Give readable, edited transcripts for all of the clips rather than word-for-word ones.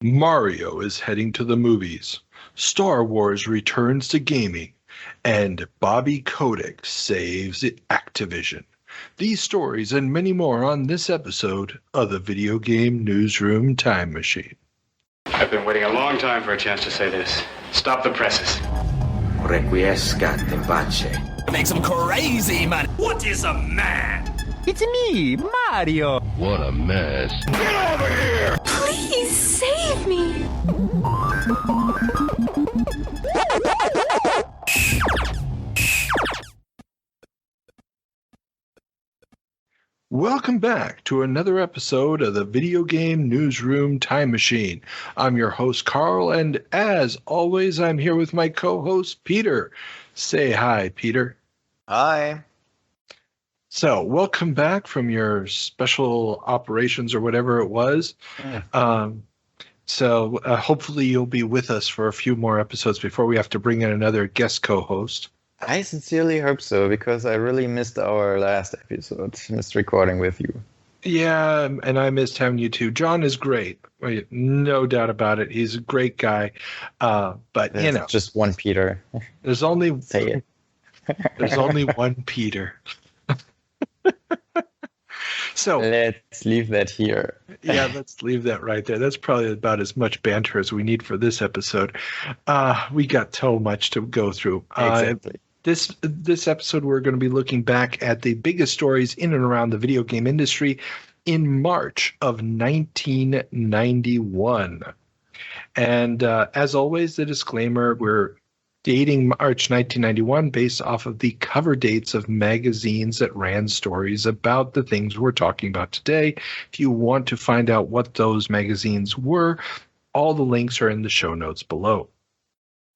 Mario is heading to the movies. Star Wars returns to gaming. And Bobbi Kotick saves Activision. These stories and many more on this episode of the Video Game Newsroom Time Machine. I've been waiting a long time for a chance to say this. Stop the presses. Requiescat in pace. Makes him crazy, man. What is a man? It's me, Mario. What a mess. Get over here! Please save me. Welcome back to another episode of the Video Game Newsroom Time Machine. I'm your host, Carl, and as always, I'm here with my co-host, Peter. Say hi, Peter. Hi. So, welcome back from your special operations or whatever it was. Hopefully you'll be with us for a few more episodes before we have to bring in another guest co-host. I sincerely hope so, because I really missed our last episode. Missed recording with you. Yeah, and I missed having you too. John is great. No doubt about it. He's a great guy. But, There's just one Peter. There's only Say it. There's only one Peter. So let's leave that here. Yeah, let's leave that right there. That's probably about as much banter as we need for this episode. We got so much to go through. Exactly. This episode, we're going to be looking back at the biggest stories in and around the video game industry in March of 1991. And as always, the disclaimer, we're dating March 1991 based off of the cover dates of magazines that ran stories about the things we're talking about today. If you want to find out what those magazines were, all the links are in the show notes below.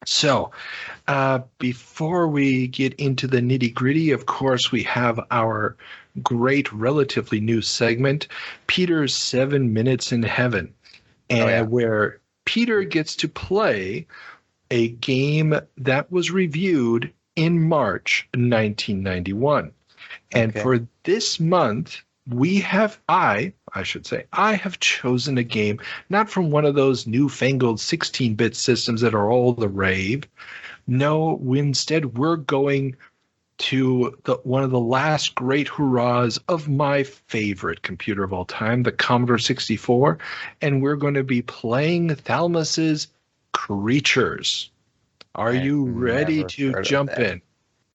So, before we get into the nitty-gritty, of course, we have our great, relatively new segment, Peter's 7 Minutes in Heaven, and where Peter gets to play a game that was reviewed in March 1991. And for this month, I have chosen a game not from one of those newfangled 16-bit systems that are all the rave. No, instead we're going to one of the last great hurrahs of my favorite computer of all time, the Commodore 64, and we're going to be playing Thalamus's Creatures. Are you ready to jump in?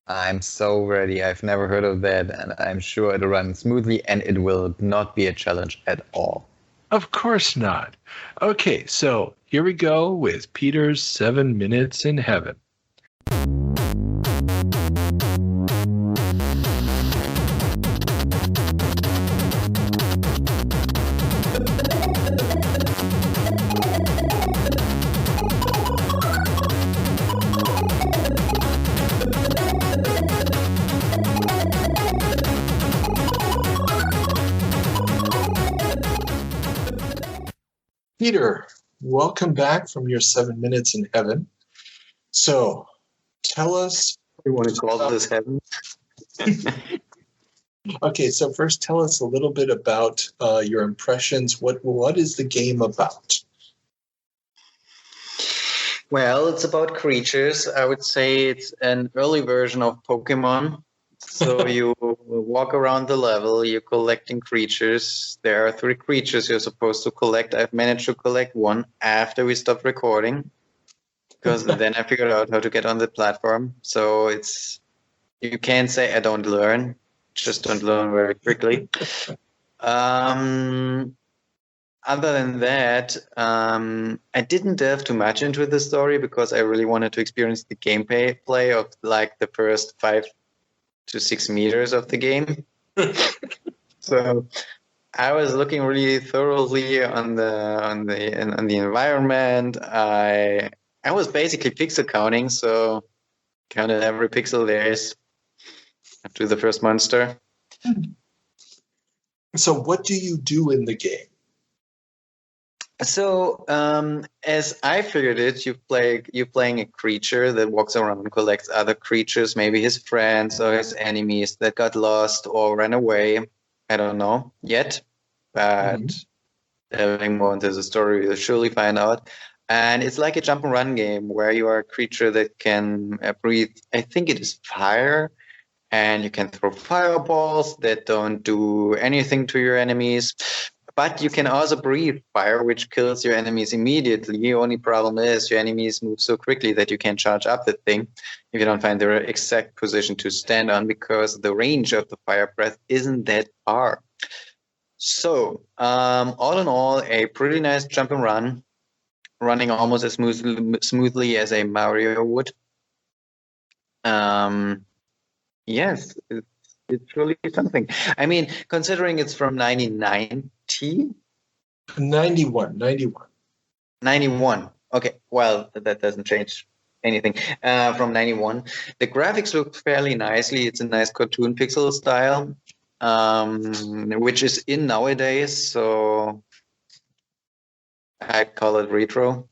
I'm so ready. I've never heard of that, and I'm sure it'll run smoothly, and it will not be a challenge at all. Of course not. Okay, so here we go with Peter's 7 Minutes in Heaven. Peter, welcome back from your 7 Minutes in Heaven. So, tell us... You want to call this heaven? Okay, so first tell us a little bit about your impressions. What is the game about? Well, it's about creatures. I would say it's an early version of Pokemon. So you walk around the level, you're collecting creatures. There are 3 creatures you're supposed to collect. I've managed to collect one after we stopped recording, because then I figured out how to get on the platform. So you can't say I don't learn, just don't learn very quickly. Other than that, I didn't delve too much into the story because I really wanted to experience the gameplay of like the first 5 to 6 meters of the game. So I was looking really thoroughly on the environment. I was basically pixel counting, so counted every pixel there is up to the first monster. So what do you do in the game? So, as I figured it, you're playing a creature that walks around and collects other creatures, maybe his friends or his enemies that got lost or ran away. I don't know yet, but delving more into the story, you'll surely find out. And it's like a jump and run game where you are a creature that can breathe, I think it is fire, and you can throw fireballs that don't do anything to your enemies. But you can also breathe fire, which kills your enemies immediately. The only problem is your enemies move so quickly that you can't charge up the thing if you don't find the exact position to stand on, because the range of the fire breath isn't that far. So, all in all, a pretty nice jump and run, running almost as smoothly as a Mario would. Yes, it's really something. I mean, considering it's from 1990? 91. 91. Okay, well, that doesn't change anything. From 91. The graphics look fairly nicely. It's a nice cartoon pixel style, which is in nowadays, so I'd call it retro.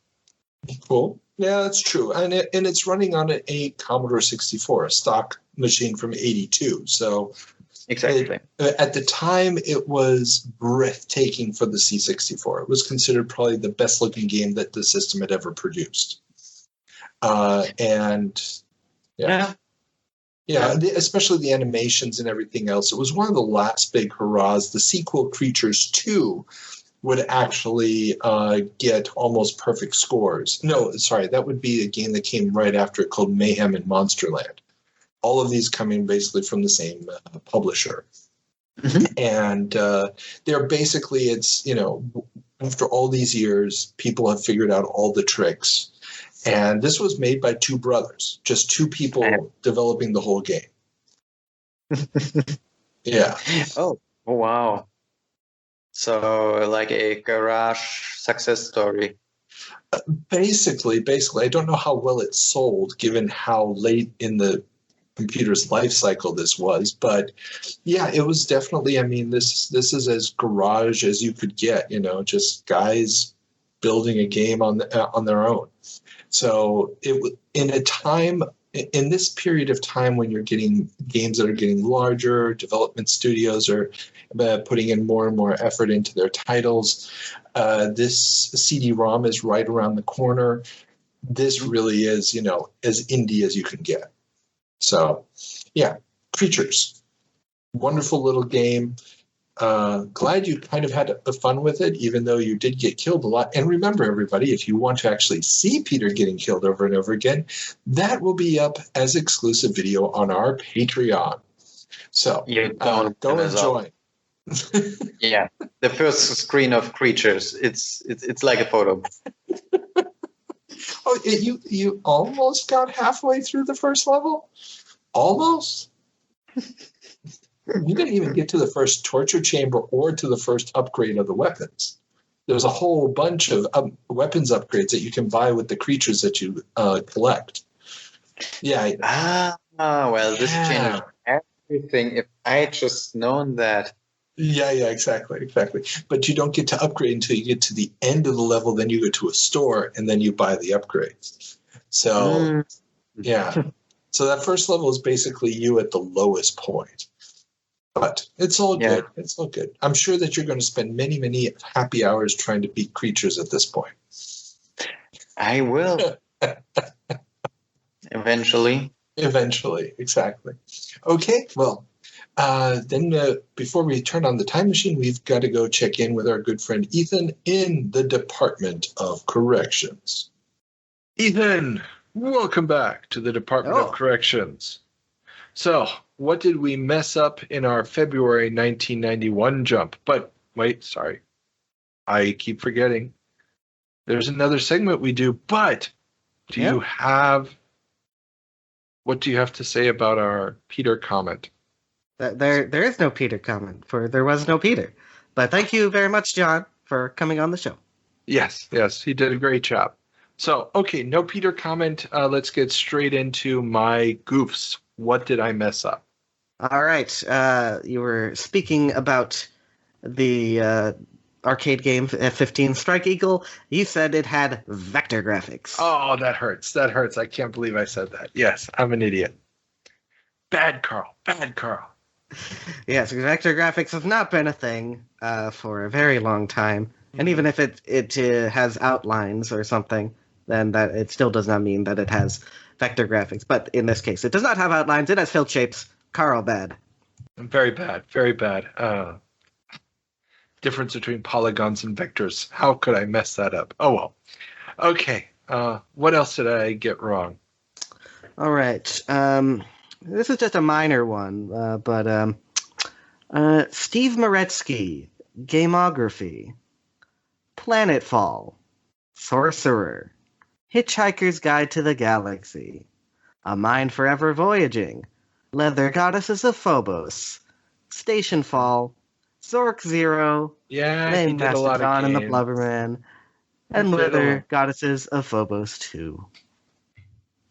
Cool. Yeah, that's true. And it's running on a Commodore 64, a stock machine from 82. So exactly. At the time, it was breathtaking for the C64. It was considered probably the best looking game that the system had ever produced. Especially the animations and everything else. It was one of the last big hurrahs. The sequel, Creatures 2, would actually get almost perfect scores. No, sorry, that would be a game that came right after it called Mayhem in Monsterland. All of these coming basically from the same publisher. Mm-hmm. And they're basically, it's, after all these years, people have figured out all the tricks. And this was made by two brothers, just two people developing the whole game. Yeah. Oh, wow. So, like a garage success story. Basically, I don't know how well it sold, given how late in the computer's life cycle this was, but yeah, it was definitely. I mean, this is as garage as you could get. Just guys building a game on their own. So it in this period of time when you're getting games that are getting larger, development studios are putting in more and more effort into their titles. This CD-ROM is right around the corner. This really is, as indie as you can get. So, yeah, Creatures. Wonderful little game. Glad you kind of had the fun with it, even though you did get killed a lot. And remember, everybody, if you want to actually see Peter getting killed over and over again, that will be up as exclusive video on our Patreon. So go and join. Yeah, the first screen of Creatures. It's like a photo. Oh, you almost got halfway through the first level? Almost? You didn't even get to the first torture chamber or to the first upgrade of the weapons. There's a whole bunch of weapons upgrades that you can buy with the creatures that you collect. Yeah. Well, this changes everything. If I had just known that. Yeah, exactly. But you don't get to upgrade until you get to the end of the level. Then you go to a store and then you buy the upgrades. So, yeah. So that first level is basically you at the lowest point. But it's all good. It's all good. I'm sure that you're going to spend many, many happy hours trying to beat Creatures at this point. I will. Eventually, exactly. Okay, well, then before we turn on the time machine, we've got to go check in with our good friend Ethan in the Department of Corrections. Ethan, welcome back to the Department of Corrections. So, what did we mess up in our February 1991 jump? But wait, sorry. I keep forgetting. There's another segment we do, but what do you have to say about our Peter comment? There is no Peter comment, for there was no Peter. But thank you very much, John, for coming on the show. Yes, he did a great job. So, okay, no Peter comment. Let's get straight into my goofs. What did I mess up? All right. You were speaking about the arcade game F-15 Strike Eagle. You said it had vector graphics. Oh, that hurts. I can't believe I said that. Yes, I'm an idiot. Bad Carl. Yes, vector graphics have not been a thing for a very long time. And even if it has outlines or something, then that it still does not mean that it has vector graphics. But in this case, it does not have outlines. It has filled shapes. Carl, bad. Very bad. Very bad. Difference between polygons and vectors. How could I mess that up? Oh, well. Okay. What else did I get wrong? All right. This is just a minor one, but Steve Maretsky, Gameography, Planetfall, Sorcerer, Hitchhiker's Guide to the Galaxy, A Mind Forever Voyaging, Leather Goddesses of Phobos, Stationfall, Zork Zero, Yeah, Name he did a lot of Mastodon and the games. Blubberman, and He did a Leather lot. Goddesses of Phobos 2.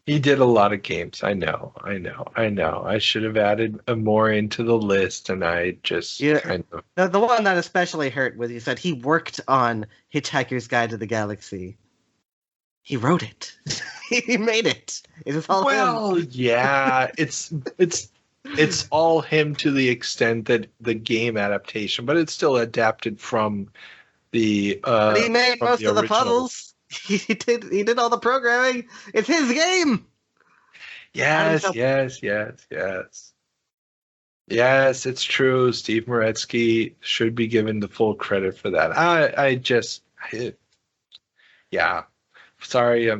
He did a lot of games. I know. I should have added more into the list, and I just kind of... The one that especially hurt was you said he worked on Hitchhiker's Guide to the Galaxy. He wrote it. He made it. It was all him. Yeah, it's all him to the extent that the game adaptation, but it's still adapted from the. But he made from most of the original. puzzles. He did all the programming. It's his game. Yes, it's true. Steve Maretsky should be given the full credit for that. Sorry.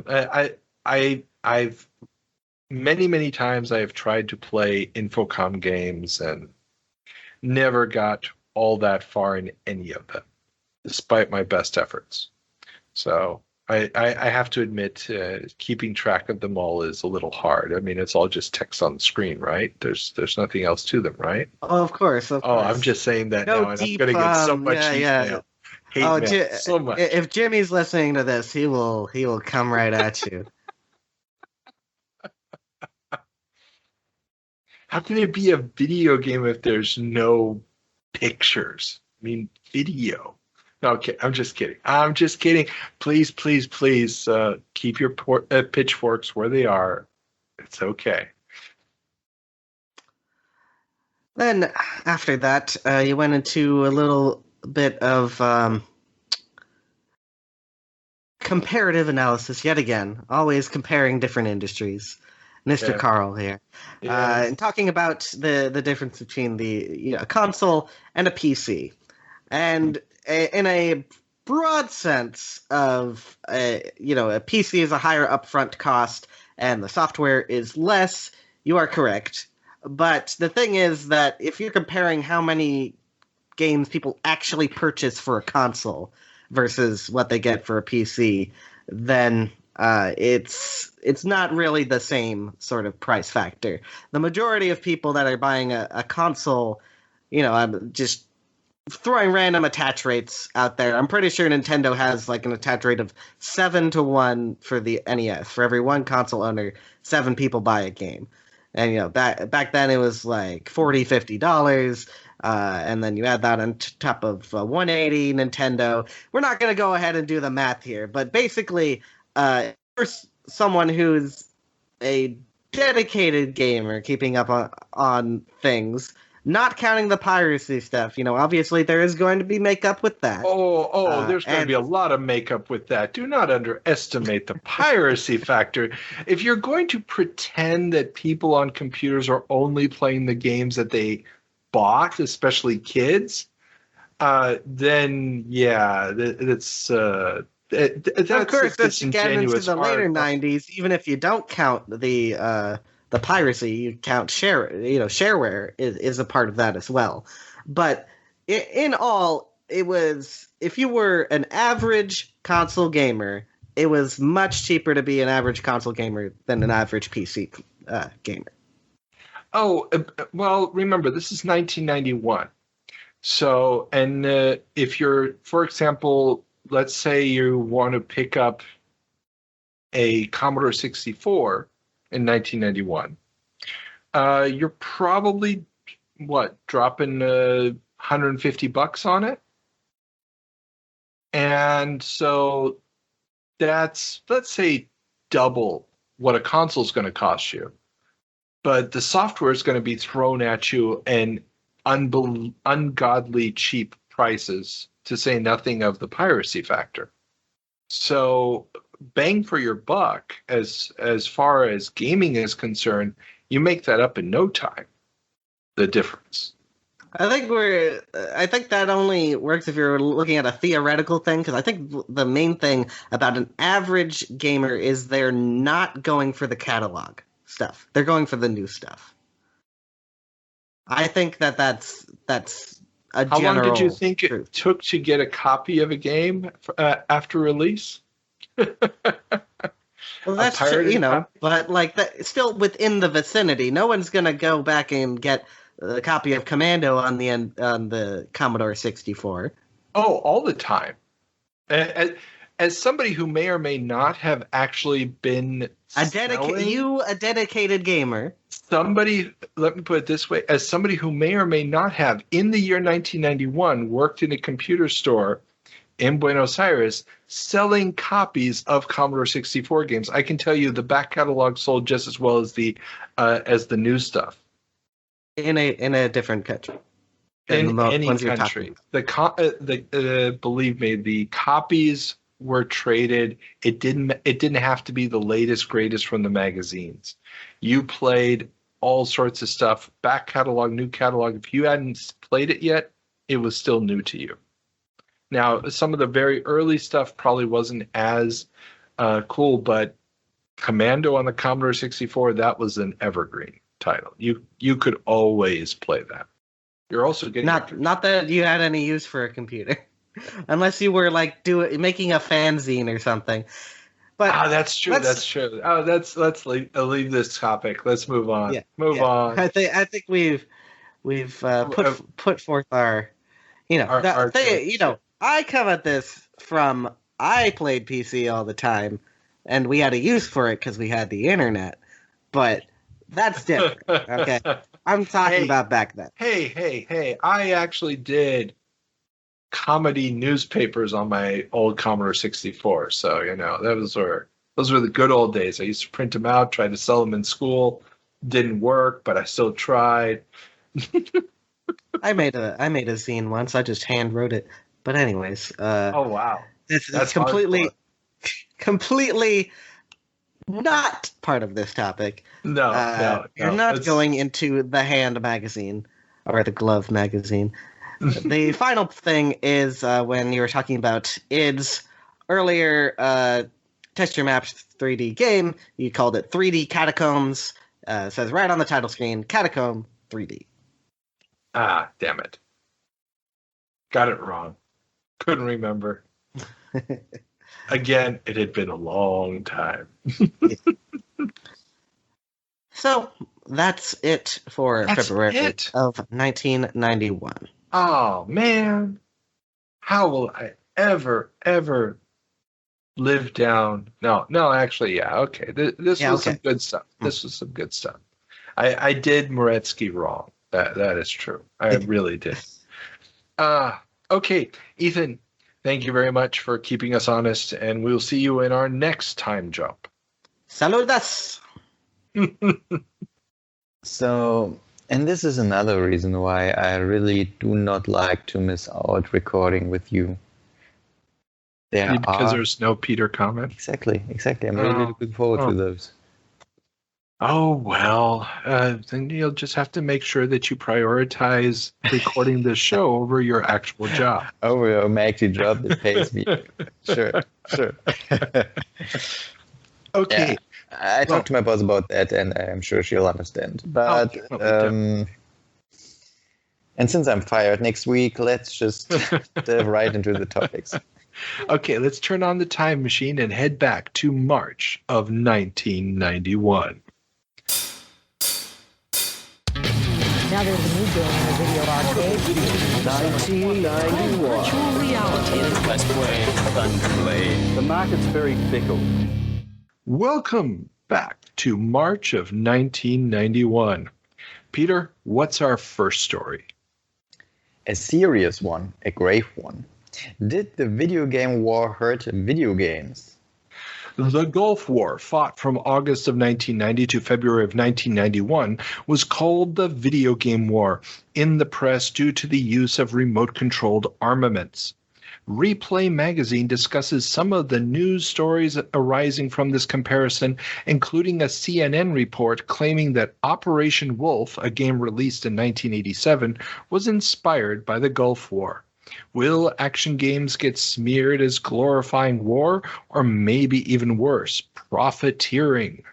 I've many times I have tried to play Infocom games and never got all that far in any of them, despite my best efforts. So I have to admit, keeping track of them all is a little hard. I mean, it's all just text on the screen, right? There's nothing else to them, right? Oh, of course. Oh, I'm just saying that No now, and deep, I'm going to get so much yeah. email. Hate mail, so much. If Jimmy's listening to this, he will come right at you. How can it be a video game if there's no pictures? I mean, video. No, okay, I'm just kidding. Please, keep your pitchforks where they are. It's okay. Then, after that, you went into a little bit of comparative analysis yet again, always comparing different industries. Mr. Yeah. Carl here, and talking about the difference between a console and a PC, and in a broad sense of a PC is a higher upfront cost and the software is less. You are correct, but the thing is that if you're comparing how many games people actually purchase for a console versus what they get for a PC, then it's not really the same sort of price factor. The majority of people that are buying a console, I'm just throwing random attach rates out there. I'm pretty sure Nintendo has like an attach rate of 7-to-1 for the NES. For every one console owner, 7 people buy a game. And back then it was like $40-$50. And then you add that on top of $180 Nintendo. We're not going to go ahead and do the math here, but basically, for someone who's a dedicated gamer, keeping up on things, not counting the piracy stuff, obviously there is going to be makeup with that. There's going to be a lot of makeup with that. Do not underestimate the piracy factor. If you're going to pretend that people on computers are only playing the games that they bought, especially kids, then yeah, that's of course, as you get into the later '90s, even if you don't count the piracy, you count shareware is a part of that as well. But in all, it was, if you were an average console gamer, it was much cheaper to be an average console gamer than an average PC gamer. Oh, well, remember, this is 1991. So, and if you're, for example, let's say you want to pick up a Commodore 64 in 1991, you're probably, dropping $150 on it? And so that's, let's say, double what a console is going to cost you. But the software is going to be thrown at you an ungodly cheap prices, to say nothing of the piracy factor. So bang for your buck, as far as gaming is concerned, you make that up in no time, the difference. I think that only works if you're looking at a theoretical thing, because I think the main thing about an average gamer is they're not going for the catalog stuff. They're going for the new stuff. I think that's a How general long did you think truth. it took to get a copy of a game after release? Well, that's true, but like that, still within the vicinity. No one's gonna go back and get a copy of Commando on the Commodore 64. Oh, all the time. As somebody who may or may not have actually been a dedicated gamer. Somebody, let me put it this way, as somebody who may or may not have, in the year 1991, worked in a computer store in Buenos Aires selling copies of Commodore 64 games, I can tell you the back catalog sold just as well as the new stuff. In a different country. In any country. Believe me, the copies were traded. It didn't have to be the latest, greatest from the magazines. You played all sorts of stuff, back catalog, new catalog. If you hadn't played it yet, it was still new to you. Now, some of the very early stuff probably wasn't as cool, but Commando on the Commodore 64, that was an evergreen title. You could always play that. You're also getting not that you had any use for a computer, unless you were like making a fanzine or something. But that's true. That's true. Let's leave this topic. Let's move on. Yeah, move on. I think we've put forth our I come at this from I played PC all the time, and we had a use for it because we had the internet. But that's different. Okay, I'm talking about back then. Hey! I actually did comedy newspapers on my old Commodore 64, so those were the good old days. I used to print them out, try to sell them in school. Didn't work, but I still tried. I made a zine once. I just hand wrote it. But anyways, oh wow, that's completely not part of this topic. No. You're not going into the Hand magazine or the Glove magazine. The final thing is when you were talking about id's earlier texture maps 3D game, you called it 3D Catacombs. It says right on the title screen, Catacomb 3D. Ah, damn it. Got it wrong. Couldn't remember. Again, it had been a long time. So, that's it for February of 1991. Oh, man. How will I ever live down? No, actually, yeah, okay. This was some good stuff. This was some good stuff. I did Moretsky wrong. That is true. I really did. Okay, Ethan, thank you very much for keeping us honest, and we'll see you in our next time jump. Saludas! So, and this is another reason why I really do not like to miss out recording with you. Because there's no Peter comment? Exactly. I'm really looking forward to those. Oh, well, then you'll just have to make sure that you prioritize recording this show over your actual job. Over my actual job that pays me. Sure. Okay. Yeah, I talked to my boss about that, and I'm sure she'll understand. But, and since I'm fired next week, let's just dive right into the topics. Okay, let's turn on the time machine and head back to March of 1991. Now there's a new game in the video arcade. 1991. Virtual reality. Let's play Thunderblade. The market's very fickle. Welcome back to March of 1991. Peter, what's our first story? A serious one, a grave one. Did the video game war hurt video games? The Gulf War, fought from August of 1990 to February of 1991, was called the Video Game War in the press due to the use of remote-controlled armaments. Replay magazine discusses some of the news stories arising from this comparison, including a CNN report claiming that Operation Wolf, a game released in 1987, was inspired by the Gulf War. Will action games get smeared as glorifying war, or maybe even worse, profiteering?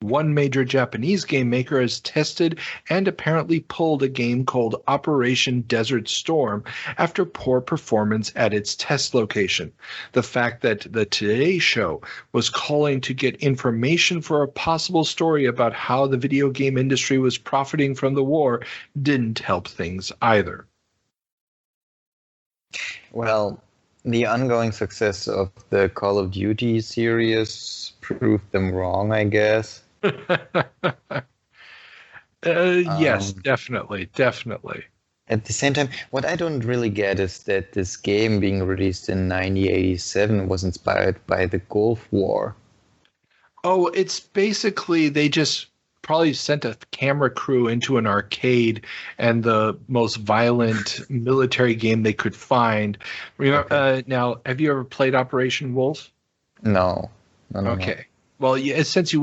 One major Japanese game maker has tested and apparently pulled a game called Operation Desert Storm after poor performance at its test location. The fact that the Today Show was calling to get information for a possible story about how the video game industry was profiting from the war didn't help things either. Well, the ongoing success of the Call of Duty series proved them wrong, I guess. Yes, definitely. At the same time, what I don't really get is that this game being released in 1987 was inspired by the Gulf War. Oh, it's basically they just probably sent a camera crew into an arcade and the most violent military game they could find. Remember, now, have you ever played Operation Wolf? No. Okay. Well, yeah, since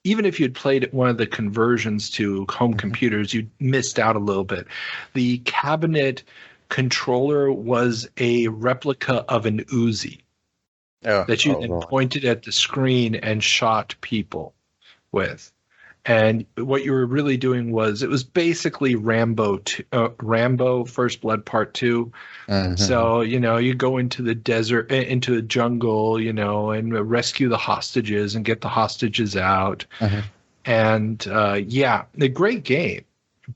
even if you'd played one of the conversions to home computers, you missed out a little bit. The cabinet controller was a replica of an Uzi that you then pointed at the screen and shot people with. And what you were really doing was, it was basically Rambo First Blood Part 2. Mm-hmm. So, you go into the desert, into the jungle, and rescue the hostages and get the hostages out. Mm-hmm. And, a great game.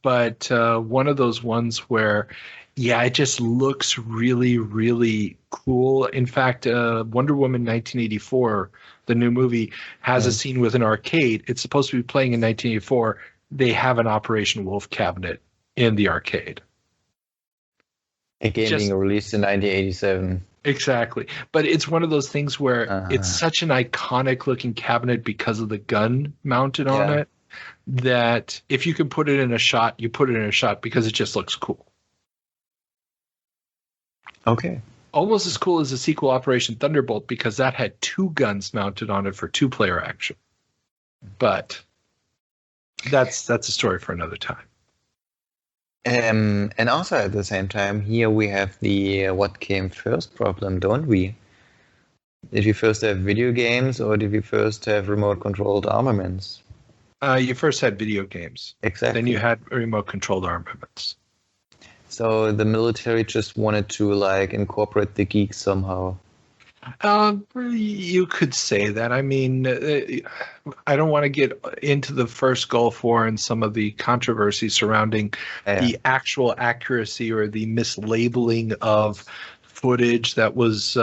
But one of those ones where, it just looks really, really cool. In fact, Wonder Woman 1984, the new movie, has a scene with an arcade. It's supposed to be playing in 1984. They have an Operation Wolf cabinet in the arcade. A game being released in 1987. Exactly. But it's one of those things where it's such an iconic looking cabinet because of the gun mounted on it, that if you can put it in a shot, you put it in a shot because it just looks cool. Okay. Almost as cool as the sequel Operation Thunderbolt, because that had two guns mounted on it for two-player action. But that's a story for another time. And also at the same time, here we have the what came first problem, don't we? Did we first have video games, or did we first have remote-controlled armaments? You first had video games. Exactly. Then you had remote-controlled armaments. So the military just wanted to incorporate the geeks somehow. You could say that. I mean, I don't want to get into the first Gulf War and some of the controversy surrounding the actual accuracy or the mislabeling of footage that was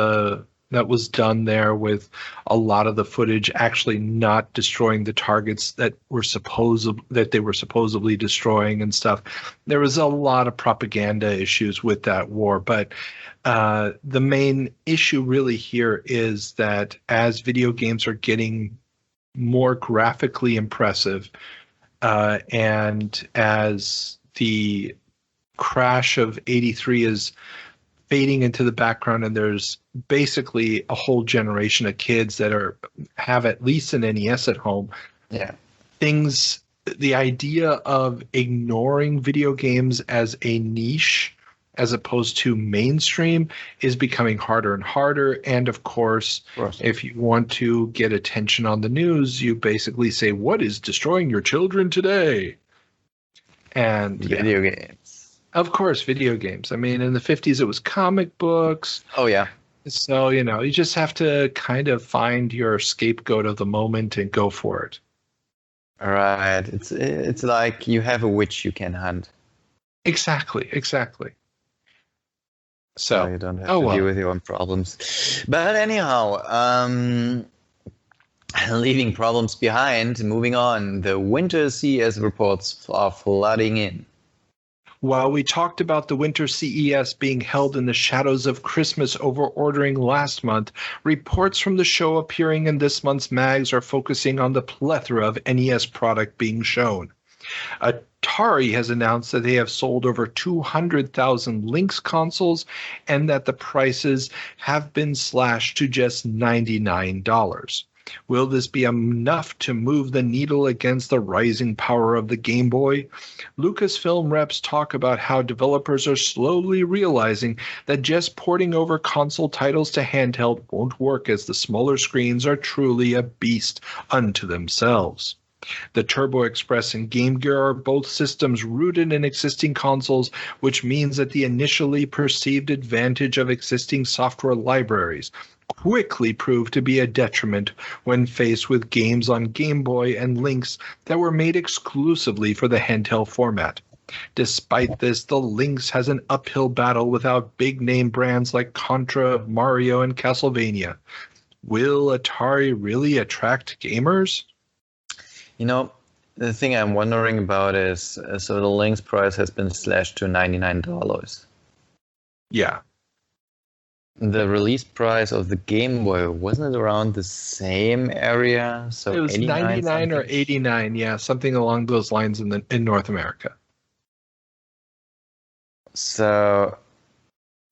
done there, with a lot of the footage actually not destroying the targets that they were supposedly destroying and stuff. There was a lot of propaganda issues with that war, but the main issue really here is that as video games are getting more graphically impressive, and as the crash of '83 is fading into the background, and there's basically a whole generation of kids that have at least an NES at home. Yeah. The idea of ignoring video games as a niche as opposed to mainstream is becoming harder and harder. And of course, if you want to get attention on the news, you basically say, what is destroying your children today? And video games. Of course, video games. I mean, in the 50s, it was comic books. Oh, yeah. So, you just have to kind of find your scapegoat of the moment and go for it. All right. It's like you have a witch you can hunt. Exactly. So you don't have to deal with your own problems. But anyhow, leaving problems behind, moving on. The winter sea, as reports, are flooding in. While we talked about the winter CES being held in the shadows of Christmas over-ordering last month, reports from the show appearing in this month's mags are focusing on the plethora of NES product being shown. Atari has announced that they have sold over 200,000 Lynx consoles and that the prices have been slashed to just $99. Will this be enough to move the needle against the rising power of the Game Boy? Lucasfilm reps talk about how developers are slowly realizing that just porting over console titles to handheld won't work, as the smaller screens are truly a beast unto themselves. The Turbo Express and Game Gear are both systems rooted in existing consoles, which means that the initially perceived advantage of existing software libraries quickly proved to be a detriment when faced with games on Game Boy and Lynx that were made exclusively for the handheld format. Despite this, the Lynx has an uphill battle without big-name brands like Contra, Mario, and Castlevania. Will Atari really attract gamers? You know, the thing I'm wondering about is, so the Lynx price has been slashed to $99. Yeah. The release price of the Game Boy, wasn't it around the same area? So it was 99 or 89, yeah, something along those lines in North America. So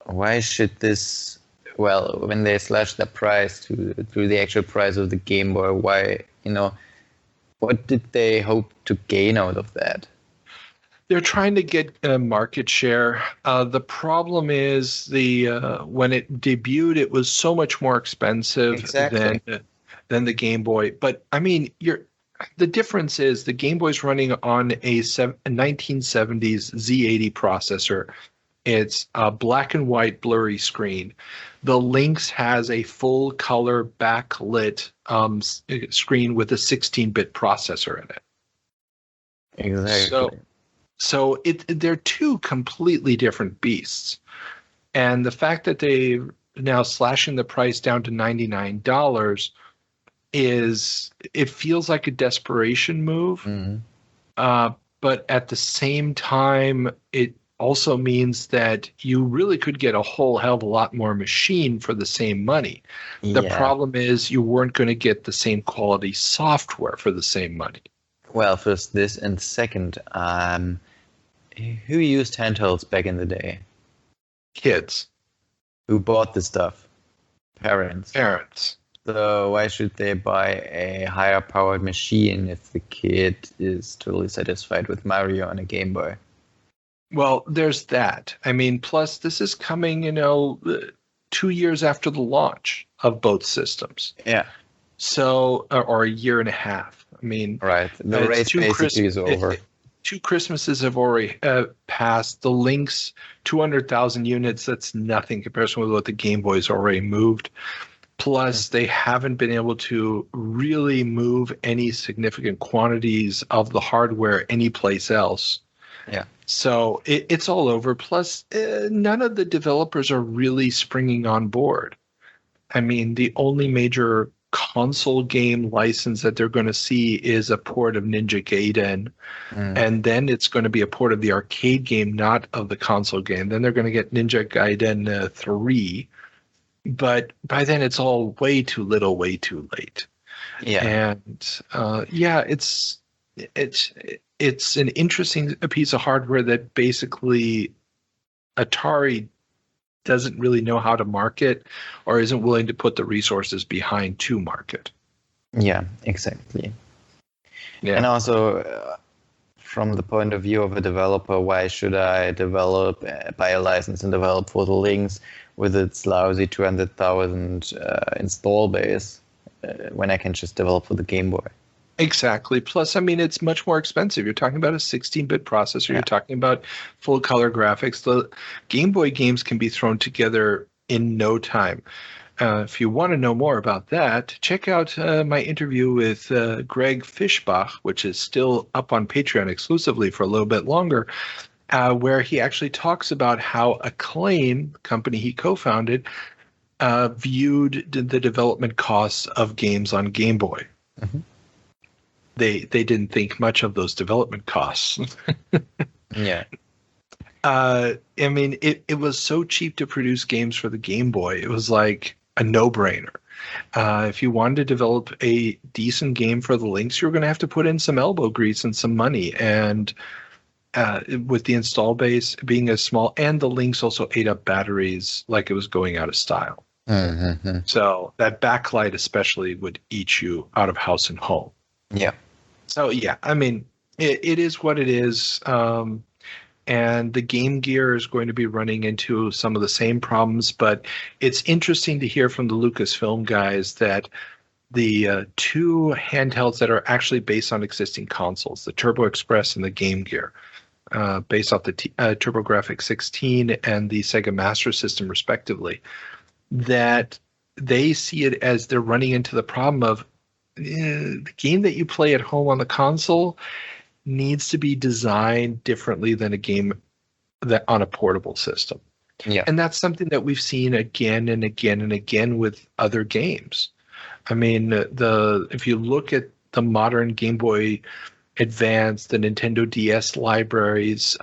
why should this, well, when they slash the price to the actual price of the Game Boy, why, what did they hope to gain out of that? They're trying to get market share. The problem is when it debuted, it was so much more expensive than the Game Boy. But I mean, the difference is the Game Boy's running on a 1970s Z80 processor. It's a black and white blurry screen. The Lynx has a full color backlit screen with a 16-bit processor in it. Exactly. So they're two completely different beasts. And the fact that they're now slashing the price down to $99 it feels like a desperation move. Mm-hmm. But at the same time, it also means that you really could get a whole hell of a lot more machine for the same money. Yeah. The problem is you weren't going to get the same quality software for the same money. Well, first this, and second, who used handhelds back in the day? Kids. Who bought the stuff? Parents. So why should they buy a higher powered machine if the kid is totally satisfied with Mario on a Game Boy? Well, there's that. I mean, plus this is coming, 2 years after the launch of both systems. Yeah. So, or a year and a half. I mean, right. The race basically is over. 2 Christmases have already passed. The Lynx, 200,000 units, that's nothing in comparison with what the Game Boy's already moved. Plus, they haven't been able to really move any significant quantities of the hardware anyplace else. Yeah. So it's all over. Plus, none of the developers are really springing on board. I mean, the only major console game license that they're going to see is a port of Ninja Gaiden. And then it's going to be a port of the arcade game, not of the console game. Then they're going to get Ninja Gaiden 3. But by then it's all way too little, way too late. Yeah. And it's an interesting piece of hardware that basically Atari doesn't really know how to market or isn't willing to put the resources behind to market. Yeah, exactly. Yeah. And also, from the point of view of a developer, why should I buy a license and develop for the Lynx with its lousy 200,000 install base when I can just develop for the Game Boy? Exactly. Plus, I mean, it's much more expensive. You're talking about a 16-bit processor. Yeah. You're talking about full color graphics. The Game Boy games can be thrown together in no time. If you want to know more about that, check out my interview with Greg Fischbach, which is still up on Patreon exclusively for a little bit longer, where he actually talks about how Acclaim, company he co-founded, viewed the development costs of games on Game Boy. Mm-hmm. They didn't think much of those development costs. Yeah. I mean, it was so cheap to produce games for the Game Boy. It was like a no-brainer. If you wanted to develop a decent game for the Lynx, you were going to have to put in some elbow grease and some money. And with the install base being as small, and the Lynx also ate up batteries like it was going out of style. Mm-hmm. So that backlight especially would eat you out of house and home. Yeah. So yeah, I mean, it is what it is. And the Game Gear is going to be running into some of the same problems, but it's interesting to hear from the Lucasfilm guys that the two handhelds that are actually based on existing consoles, the Turbo Express and the Game Gear, based off the TurboGrafx 16 and the Sega Master System respectively, that they see it as they're running into the problem of the game that you play at home on the console needs to be designed differently than a game that on a portable system. Yeah. And that's something that we've seen again and again and again with other games. I mean, if you look at the modern Game Boy Advance, the Nintendo DS libraries,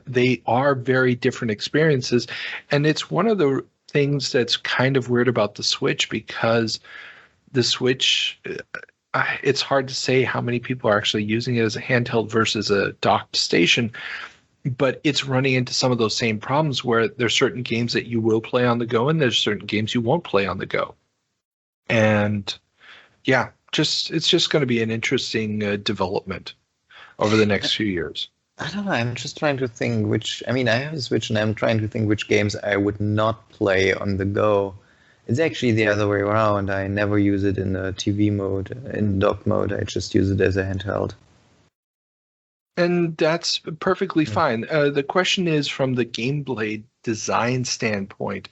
they are very different experiences. And it's one of the things that's kind of weird about the Switch, because the Switch, it's hard to say how many people are actually using it as a handheld versus a docked station, but it's running into some of those same problems where there's certain games that you will play on the go and there's certain games you won't play on the go. And yeah, it's just going to be an interesting development over the next few years. I don't know. I'm just trying to think I have a Switch and I'm trying to think which games I would not play on the go. It's actually the other way around. I never use it in the TV mode, in dock mode. I just use it as a handheld. And that's perfectly fine. The question is, from the gameplay design standpoint,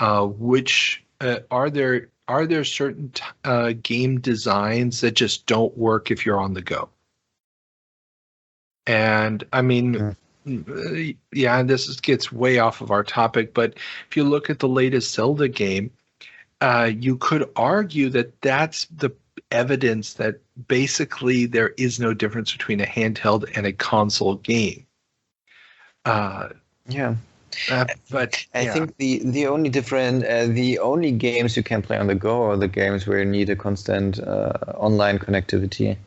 which are there certain game designs that just don't work if you're on the go? And I mean, yeah, gets way off of our topic, but if you look at the latest Zelda game, you could argue that that's the evidence that basically there is no difference between a handheld and a console game. Yeah. But I think the only games you can play on the go are the games where you need a constant online connectivity.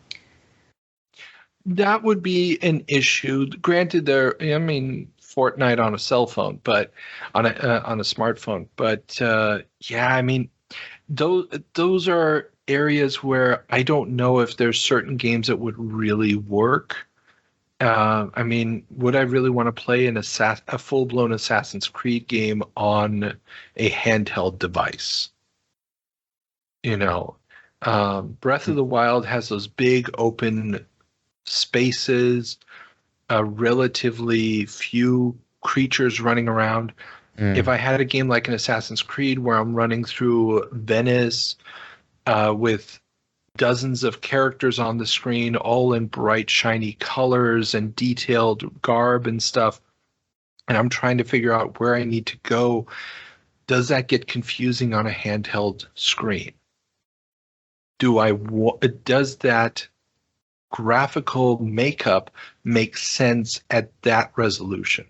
That would be an issue. Granted, Fortnite on a cell phone, but on a smartphone. But yeah, I mean, those are areas where I don't know if there's certain games that would really work. I mean, would I really want to play a full-blown Assassin's Creed game on a handheld device? You know, Breath of the Wild has those big open spaces, relatively few creatures running around. If I had a game like an Assassin's Creed where I'm running through Venice with dozens of characters on the screen, all in bright, shiny colors and detailed garb and stuff, and I'm trying to figure out where I need to go, does that get confusing on a handheld screen? Does that graphical makeup make sense at that resolution?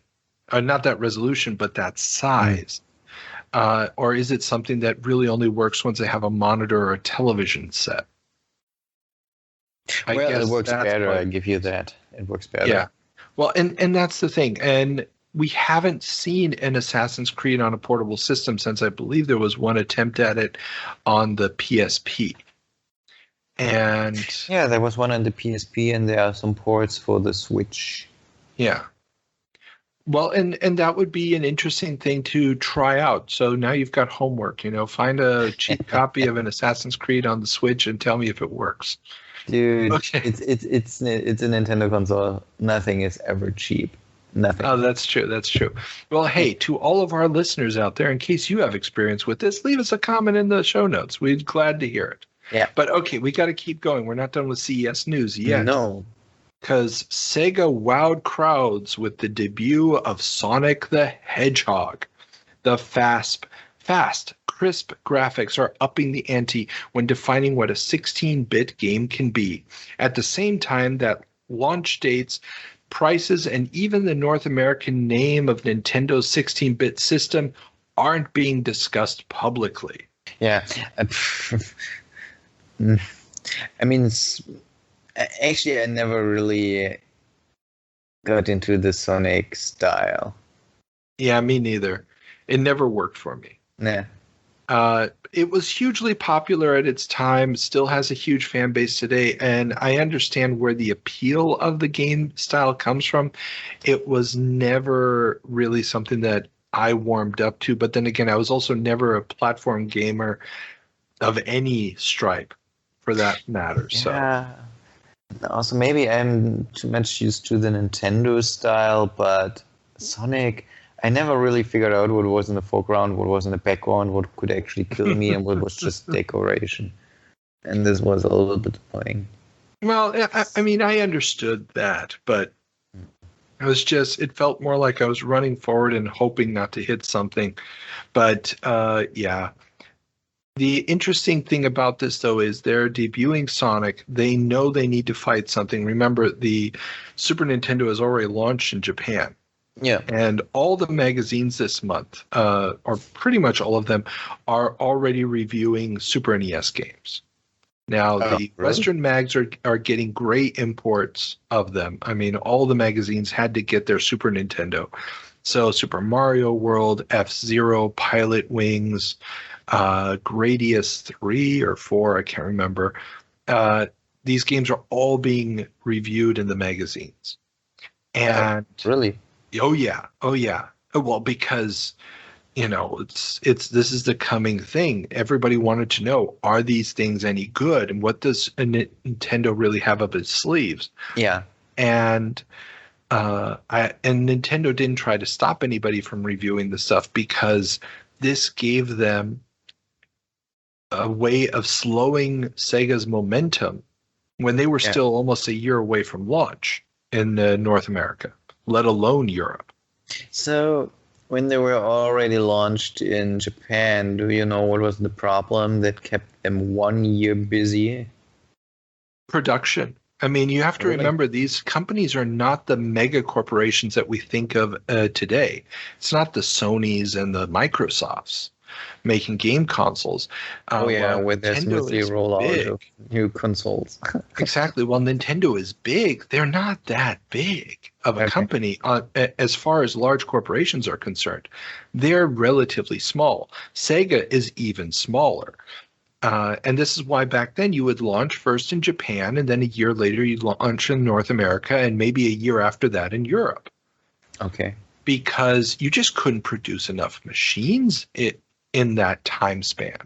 Not that resolution, but that size. Or is it something that really only works once they have a monitor or a television set? I guess it works better. I give you that. It works better. Yeah. Well, and that's the thing. And we haven't seen an Assassin's Creed on a portable system since I believe there was one attempt at it on the PSP. And yeah, there was one on the PSP, and there are some ports for the Switch. Yeah. Well, and that would be an interesting thing to try out. So now you've got homework. Find a cheap copy of an Assassin's Creed on the Switch and tell me if it works. Dude, okay. It's a Nintendo console. Nothing is ever cheap. Nothing. Oh, that's true. That's true. Well, hey, to all of our listeners out there, in case you have experience with this, leave us a comment in the show notes. We'd glad to hear it. Yeah. But okay, we got to keep going. We're not done with CES news yet. No. Because Sega wowed crowds with the debut of Sonic the Hedgehog. The fast, crisp graphics are upping the ante when defining what a 16-bit game can be. At the same time that launch dates prices, and even the North American name of Nintendo's 16-bit system aren't being discussed publicly. Yeah. I mean, actually, I never really got into the Sonic style. Yeah, me neither. It never worked for me. Nah. It was hugely popular at its time, still has a huge fan base today, and I understand where the appeal of the game style comes from. It was never really something that I warmed up to, but then again, I was also never a platform gamer of any stripe, for that matter. Yeah. Also, maybe I'm too much used to the Nintendo style, but Sonic, I never really figured out what was in the foreground, what was in the background, what could actually kill me, and what was just decoration. And this was a little bit annoying. Well, I mean, I understood that, but it felt more like I was running forward and hoping not to hit something. But yeah. The interesting thing about this, though, is they're debuting Sonic. They know they need to fight something. Remember, the Super Nintendo has already launched in Japan. Yeah. And all the magazines this month, or pretty much all of them, are already reviewing Super NES games. Now, the Western mags are getting great imports of them. I mean, all the magazines had to get their Super Nintendo. So Super Mario World, F-Zero, Pilot Wings, Gradius 3 or 4, I can't remember. These games are all being reviewed in the magazines. And really? Oh yeah. Well, because this is the coming thing. Everybody wanted to know, are these things any good, and what does Nintendo really have up its sleeves? Yeah. And Nintendo didn't try to stop anybody from reviewing the stuff, because this gave them a way of slowing Sega's momentum when they were still almost a year away from launch in North America, let alone Europe. So when they were already launched in Japan, do you know what was the problem that kept them 1 year busy? Production. I mean, you have to remember, these companies are not the mega corporations that we think of today. It's not the Sonys and the Microsofts making game consoles. With their smoothly rollout of new consoles. Exactly. Well, Nintendo is big. They're not that big of a company as far as large corporations are concerned. They're relatively small. Sega is even smaller. And this is why back then you would launch first in Japan, and then a year later you'd launch in North America, and maybe a year after that in Europe. Okay. Because you just couldn't produce enough machines in that time span.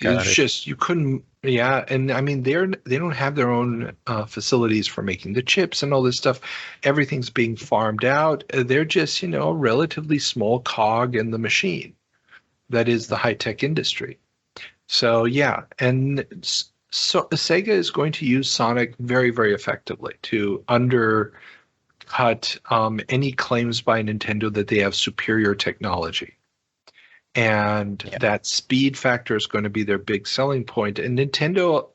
You couldn't. Yeah, and I mean, they don't have their own facilities for making the chips and all this stuff. Everything's being farmed out. They're just a relatively small cog in the machine that is the high-tech industry. So yeah, and so Sega is going to use Sonic very, very effectively to undercut any claims by Nintendo that they have superior technology. And that speed factor is going to be their big selling point. And Nintendo,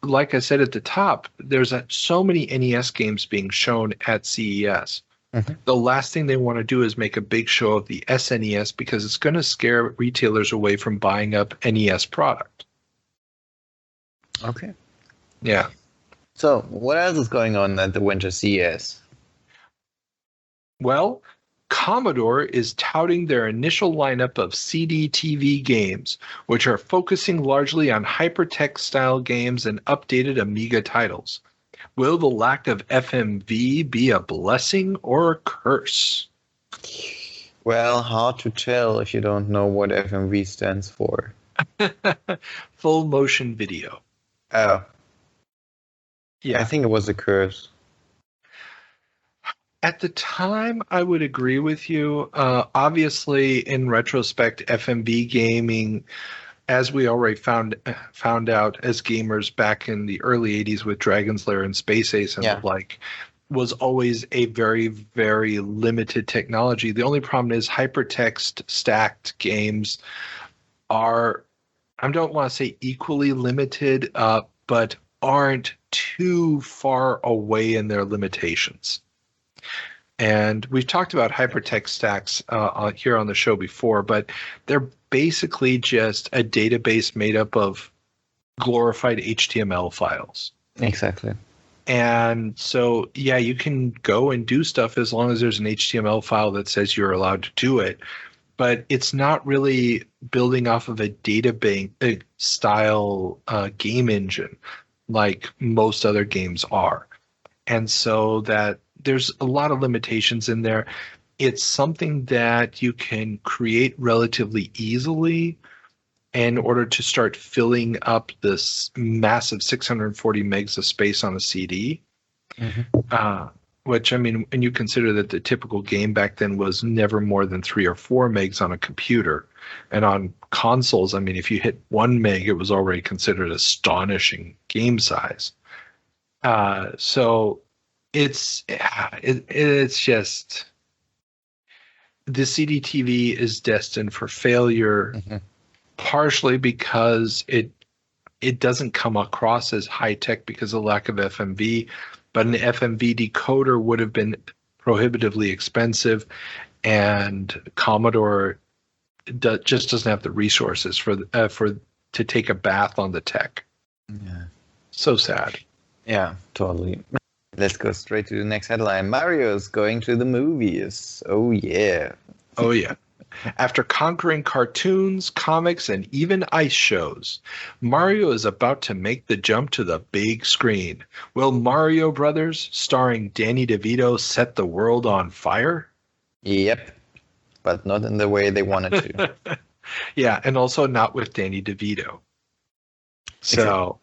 like I said at the top, there's so many NES games being shown at CES. Mm-hmm. The last thing they want to do is make a big show of the SNES, because it's going to scare retailers away from buying up NES product. Okay. Yeah. So what else is going on at the Winter CES? Well, Commodore is touting their initial lineup of CD-TV games, which are focusing largely on hypertext-style games and updated Amiga titles. Will the lack of FMV be a blessing or a curse? Well, hard to tell if you don't know what FMV stands for. Full motion video. Oh. Yeah. I think it was a curse. At the time, I would agree with you. Obviously, in retrospect, FMV gaming, as we already found out as gamers back in the early 80s with Dragon's Lair and Space Ace and the like, was always a very, very limited technology. The only problem is hypertext stacked games are, I don't want to say equally limited, but aren't too far away in their limitations. And we've talked about hypertext stacks here on the show before, but they're basically just a database made up of glorified HTML files. Exactly. And so, yeah, you can go and do stuff as long as there's an HTML file that says you're allowed to do it. But it's not really building off of a database style game engine like most other games are. And so that there's a lot of limitations in there. It's something that you can create relatively easily in order to start filling up this massive 640 megs of space on a CD. Mm-hmm. Which, I mean, and you consider that the typical game back then was never more than 3 or 4 megs on a computer. And on consoles, I mean, if you hit 1 meg, it was already considered astonishing game size. So it's just, the CDTV is destined for failure, mm-hmm. partially because it doesn't come across as high tech because of lack of FMV, but an FMV decoder would have been prohibitively expensive, and Commodore just doesn't have the resources for to take a bath on the tech. Yeah, so sad. Yeah, totally. Let's go straight to the next headline. Mario's going to the movies. Oh yeah. Oh yeah. After conquering cartoons, comics, and even ice shows, Mario is about to make the jump to the big screen. Will Mario Brothers, starring Danny DeVito, set the world on fire? Yep, but not in the way they wanted to. Yeah, and also not with Danny DeVito. So,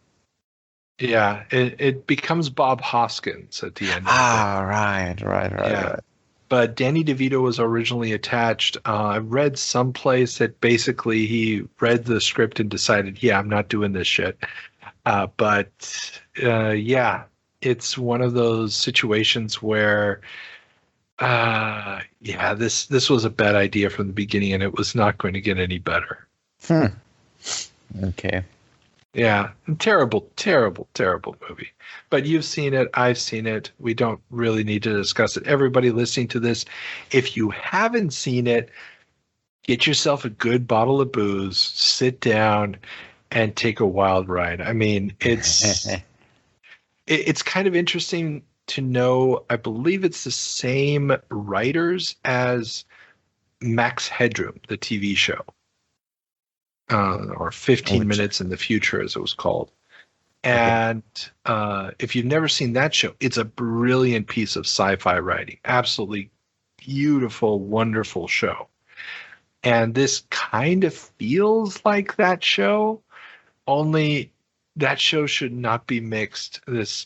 yeah, it becomes Bob Hoskins at the end. Right. But Danny DeVito was originally attached. I read someplace that basically he read the script and decided, yeah, I'm not doing this shit. Yeah, it's one of those situations where, this was a bad idea from the beginning, and it was not going to get any better. Okay. Yeah, terrible, terrible, terrible movie. But you've seen it. I've seen it. We don't really need to discuss it. Everybody listening to this, if you haven't seen it, get yourself a good bottle of booze, sit down, and take a wild ride. I mean, it's kind of interesting to know. I believe it's the same writers as Max Headroom, the TV show. Or 15 Minutes in the Future, as it was called. And if you've never seen that show, it's a brilliant piece of sci-fi writing. Absolutely beautiful, wonderful show. And this kind of feels like that show, only that show should not be mixed. This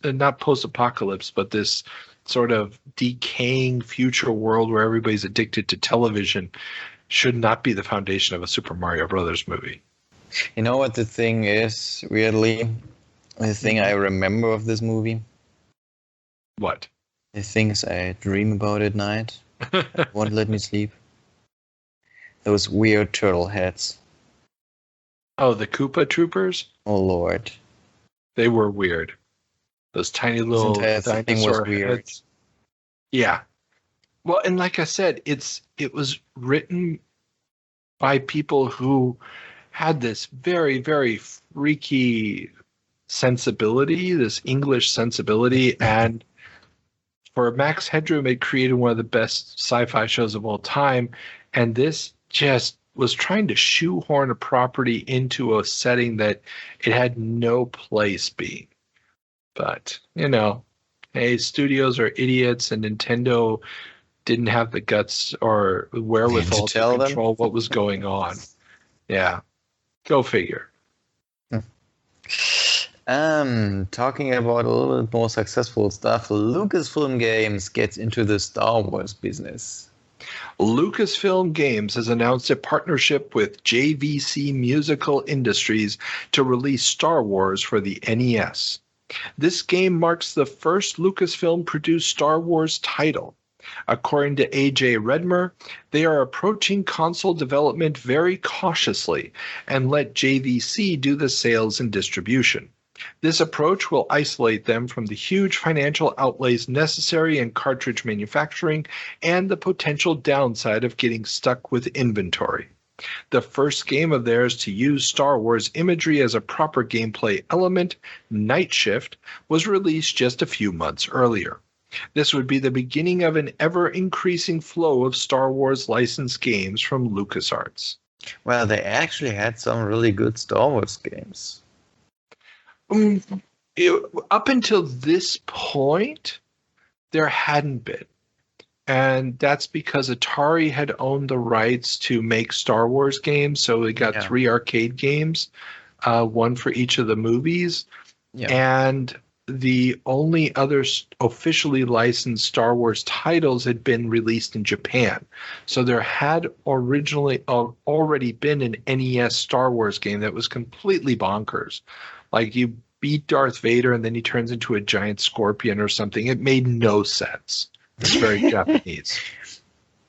not post-apocalypse, but this sort of decaying future world where everybody's addicted to television should not be the foundation of a Super Mario Brothers movie. You know what the thing is, weirdly? The thing I remember of this movie? What? The things I dream about at night. Won't let me sleep. Those weird turtle heads. Oh, the Koopa Troopers? Oh, Lord. They were weird. Those tiny little dinosaur heads. Yeah. Well, and like I said, it was written by people who had this very, very freaky sensibility, this English sensibility, and for Max Headroom, it created one of the best sci-fi shows of all time, and this just was trying to shoehorn a property into a setting that it had no place being. But, hey, studios are idiots, and Nintendo didn't have the guts or wherewithal to control what was going on. Yeah. Go figure. Talking about a little bit more successful stuff, Lucasfilm Games gets into the Star Wars business. Lucasfilm Games has announced a partnership with JVC Musical Industries to release Star Wars for the NES. This game marks the first Lucasfilm-produced Star Wars title. According to A.J. Redmer, they are approaching console development very cautiously and let JVC do the sales and distribution. This approach will isolate them from the huge financial outlays necessary in cartridge manufacturing and the potential downside of getting stuck with inventory. The first game of theirs to use Star Wars imagery as a proper gameplay element, Night Shift, was released just a few months earlier. This would be the beginning of an ever-increasing flow of Star Wars licensed games from LucasArts. Well, they actually had some really good Star Wars games. Up until this point, there hadn't been. And that's because Atari had owned the rights to make Star Wars games. So we got 3 arcade games, one for each of the movies. Yeah. And the only other officially licensed Star Wars titles had been released in Japan. So there had originally already been an NES Star Wars game that was completely bonkers. Like you beat Darth Vader and then he turns into a giant scorpion or something. It made no sense. It's very Japanese.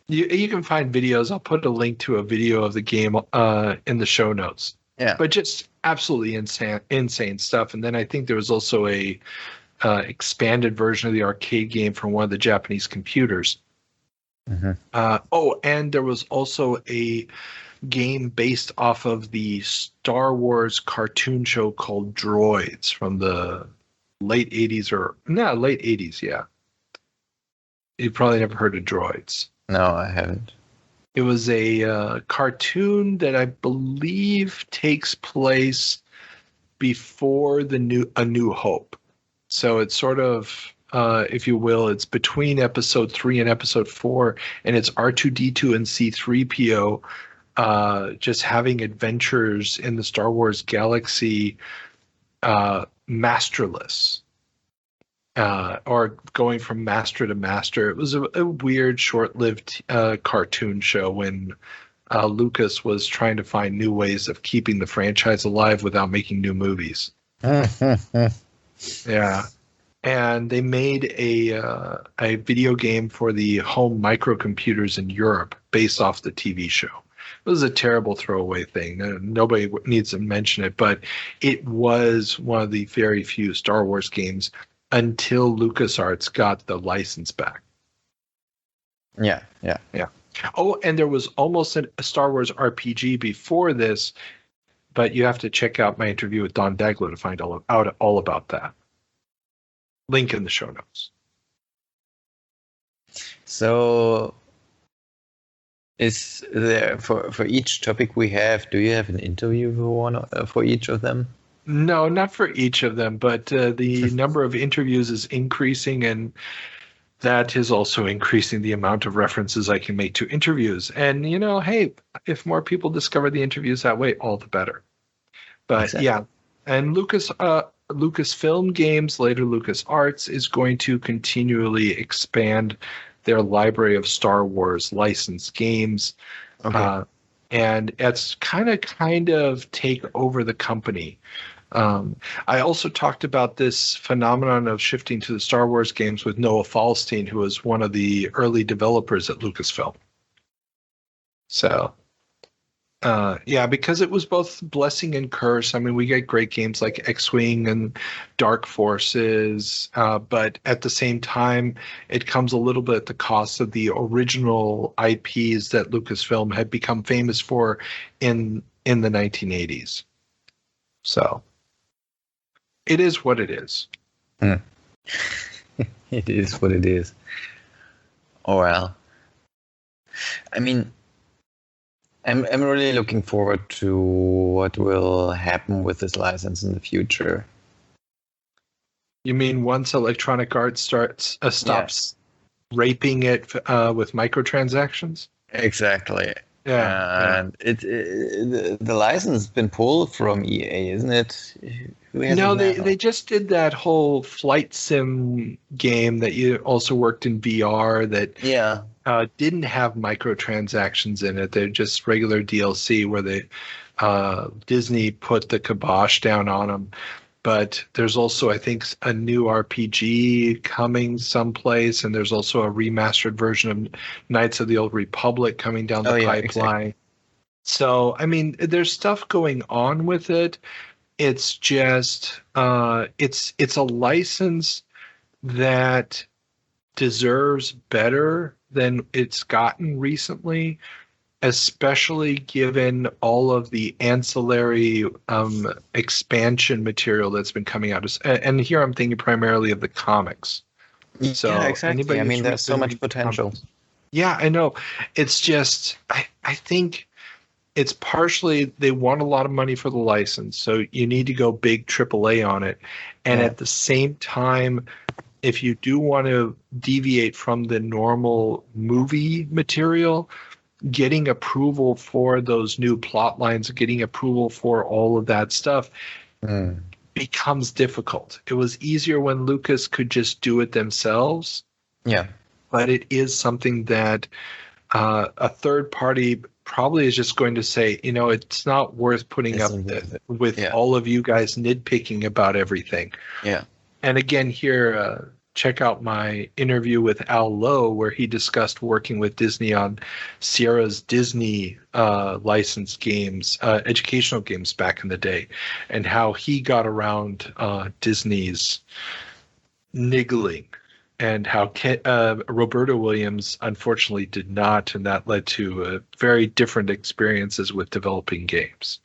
You can find videos. I'll put a link to a video of the game in the show notes. Yeah. But just absolutely insane stuff. And then I think there was also a expanded version of the arcade game from one of the Japanese computers. Mm-hmm. And there was also a game based off of the Star Wars cartoon show called Droids from the late 80s, yeah. You've probably never heard of Droids. No, I haven't. It was a cartoon that I believe takes place before A New Hope. So it's sort of, if you will, it's between episode 3 and episode 4, and it's R2-D2 and C-3PO just having adventures in the Star Wars galaxy masterless. Or going from master to master. It was a weird, short-lived cartoon show when Lucas was trying to find new ways of keeping the franchise alive without making new movies. Yeah. And they made a video game for the home microcomputers in Europe based off the TV show. It was a terrible throwaway thing. Nobody needs to mention it, but it was one of the very few Star Wars games until LucasArts got the license back. Yeah. Oh, and there was almost a Star Wars RPG before this, but you have to check out my interview with Don Daglow to find all about that. Link in the show notes. So, is there for each topic we have? Do you have an interview for each of them? No, not for each of them, but the number of interviews is increasing, and that is also increasing the amount of references I can make to interviews. And, hey, if more people discover the interviews that way, all the better. But exactly. Yeah, and Lucasfilm Games, later LucasArts, is going to continually expand their library of Star Wars licensed games. Okay. And it's kind of take over the company. I also talked about this phenomenon of shifting to the Star Wars games with Noah Falstein, who was one of the early developers at Lucasfilm. So, because it was both blessing and curse. I mean, we get great games like X-Wing and Dark Forces, but at the same time, it comes a little bit at the cost of the original IPs that Lucasfilm had become famous for in the 1980s. So. It is what it is. It is what it is. Oh well. I mean, I'm really looking forward to what will happen with this license in the future. You mean once Electronic Arts stops raping it with microtransactions? Exactly. Yeah. And the license has been pulled from EA, isn't it? No, they just did that whole flight sim game that you also worked in VR that didn't have microtransactions in it. They're just regular DLC where Disney put the kibosh down on them. But there's also, I think, a new RPG coming someplace, and there's also a remastered version of Knights of the Old Republic coming down the pipeline. Exactly. So, I mean, there's stuff going on with it, It's just it's a license that deserves better than it's gotten recently, especially given all of the ancillary expansion material that's been coming out. And here I'm thinking primarily of the comics. So yeah, exactly. I mean, there's so much potential. Yeah, I know. It's just, I think it's partially they want a lot of money for the license, so you need to go big AAA on it. And at the same time, if you do want to deviate from the normal movie material, getting approval for those new plot lines, getting approval for all of that stuff becomes difficult. It was easier when Lucas could just do it themselves. Yeah. But it is something that a third party probably is just going to say, it's not worth putting up with all of you guys nitpicking about everything. Yeah. And again, here, check out my interview with Al Lowe, where he discussed working with Disney on Sierra's Disney licensed games, educational games back in the day, and how he got around Disney's niggling, and how Roberta Williams unfortunately did not, and that led to very different experiences with developing games.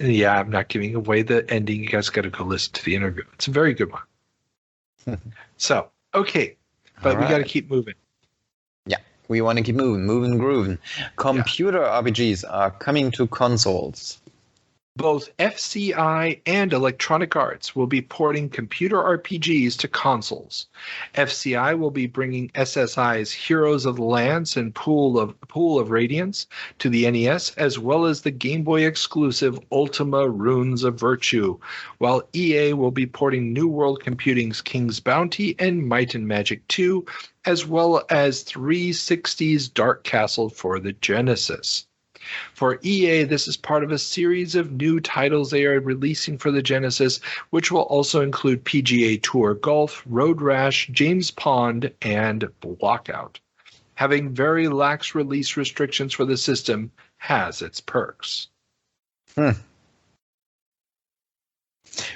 And yeah, I'm not giving away the ending. You guys got to go listen to the interview. It's a very good one. So, okay, but we got to keep moving. Yeah, we want to keep moving, grooving. Computer RPGs are coming to consoles. Both FCI and Electronic Arts will be porting computer RPGs to consoles. FCI will be bringing SSI's Heroes of the Lands and Pool of Radiance to the NES, as well as the Game Boy exclusive Ultima Runes of Virtue, while EA will be porting New World Computing's King's Bounty and Might and Magic 2, as well as 360's Dark Castle for the Genesis. For EA, this is part of a series of new titles they are releasing for the Genesis, which will also include PGA Tour Golf, Road Rash, James Pond, and Blockout. Having very lax release restrictions for the system has its perks.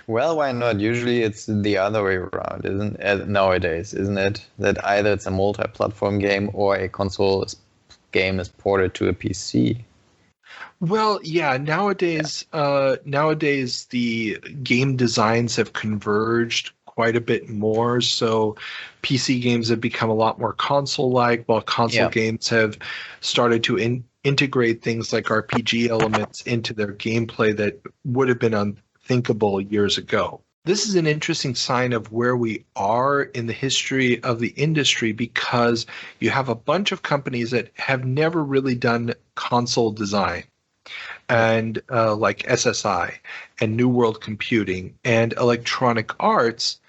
Well, why not? Usually it's the other way around, isn't it? Nowadays, isn't it? That either it's a multi-platform game or a console game is ported to a PC. Well, yeah. Nowadays the game designs have converged quite a bit more. So PC games have become a lot more console-like, while console games have started to integrate things like RPG elements into their gameplay that would have been unthinkable years ago. This is an interesting sign of where we are in the history of the industry, because you have a bunch of companies that have never really done console design, and like SSI and New World Computing and Electronic Arts.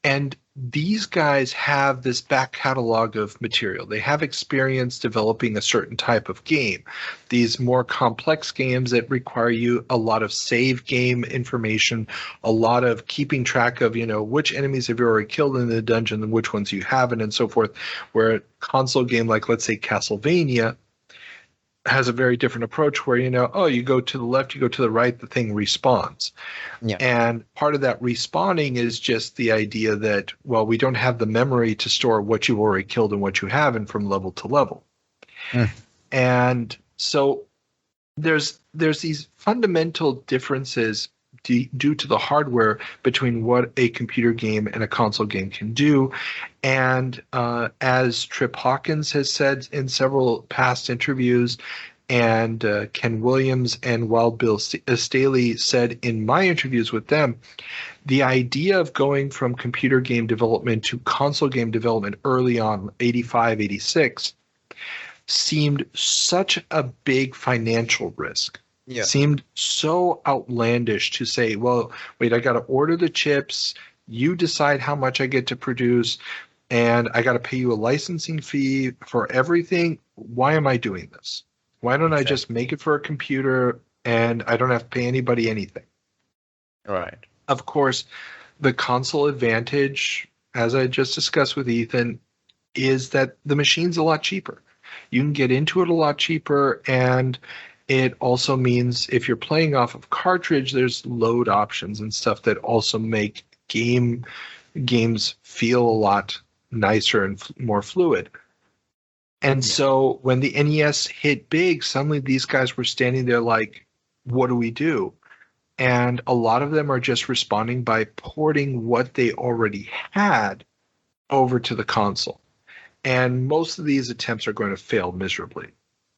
And these guys have this back catalog of material. They have experience developing a certain type of game. These more complex games that require you a lot of save game information, a lot of keeping track of, which enemies have you already killed in the dungeon and which ones you haven't, and so forth. Where a console game like, let's say, Castlevania has a very different approach where, you go to the left, you go to the right, the thing respawns. Yeah. And part of that respawning is just the idea that, well, we don't have the memory to store what you've already killed and what you haven't from level to level. And so there's these fundamental differences due to the hardware between what a computer game and a console game can do. And as Trip Hawkins has said in several past interviews, and Ken Williams and Wild Bill Staley said in my interviews with them, the idea of going from computer game development to console game development early on, 85, 86, seemed such a big financial risk. Yeah. Seemed so outlandish to say, well, wait, I got to order the chips, you decide how much I get to produce, and I got to pay you a licensing fee for everything. Why am I doing this? Why don't I just make it for a computer and I don't have to pay anybody anything? Right. Of course, the console advantage, as I just discussed with Ethan, is that the machine's a lot cheaper. You can get into it a lot cheaper, and it also means if you're playing off of cartridge, there's load options and stuff that also make games feel a lot nicer and more fluid. And so when the NES hit big, suddenly these guys were standing there like, what do we do? And a lot of them are just responding by porting what they already had over to the console. And most of these attempts are going to fail miserably.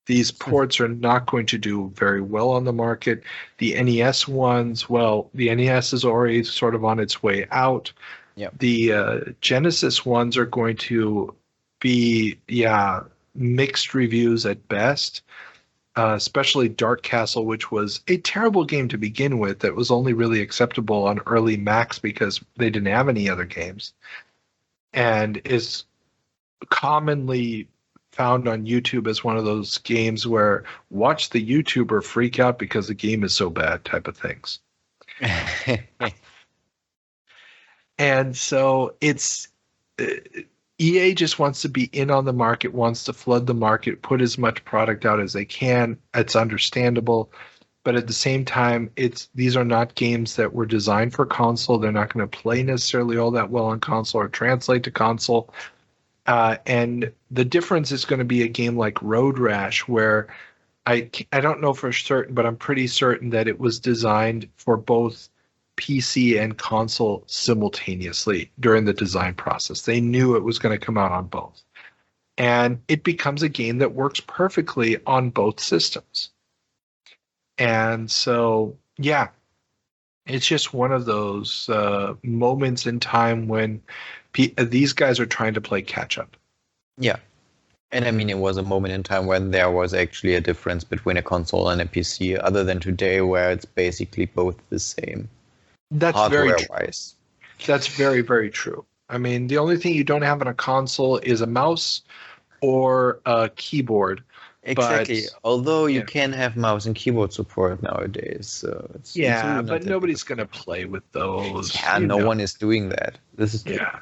These ports are not going to do very well on the market. The NES ones, well, the NES is already sort of on its way out. Yep. The Genesis ones are going to be, mixed reviews at best. Especially Dark Castle, which was a terrible game to begin with that was only really acceptable on early Macs because they didn't have any other games, and is commonly found on YouTube as one of those games where watch the YouTuber freak out because the game is so bad type of things. And so it's EA just wants to be in on the market, wants to flood the market, put as much product out as they can. It's understandable. But at the same time, these are not games that were designed for console. They're not going to play necessarily all that well on console or translate to console. And the difference is going to be a game like Road Rash, where I don't know for certain, but I'm pretty certain that it was designed for both PC and console simultaneously during the design process. They knew it was going to come out on both. And it becomes a game that works perfectly on both systems. And so, yeah, it's just one of those moments in time when these guys are trying to play catch up. Yeah. And I mean, it was a moment in time when there was actually a difference between a console and a PC, other than today where it's basically both the same. That's very true. Wise. That's very, very true. I mean, the only thing you don't have on a console is a mouse or a keyboard. Exactly. Although you can have mouse and keyboard support nowadays, so it's really but nobody's going to play with those. Yeah, no one is doing that. This is true. Yeah.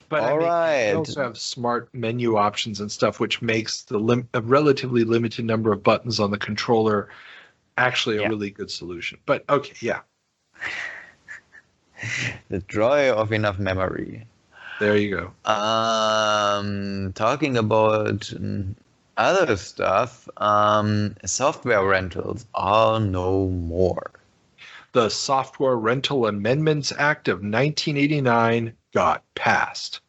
But they also have smart menu options and stuff, which makes a relatively limited number of buttons on the controller actually a really good solution. But okay, yeah. The joy of enough memory. There you go. Talking about other stuff, software rentals are no more. The Software Rental Amendments Act of 1989 got passed.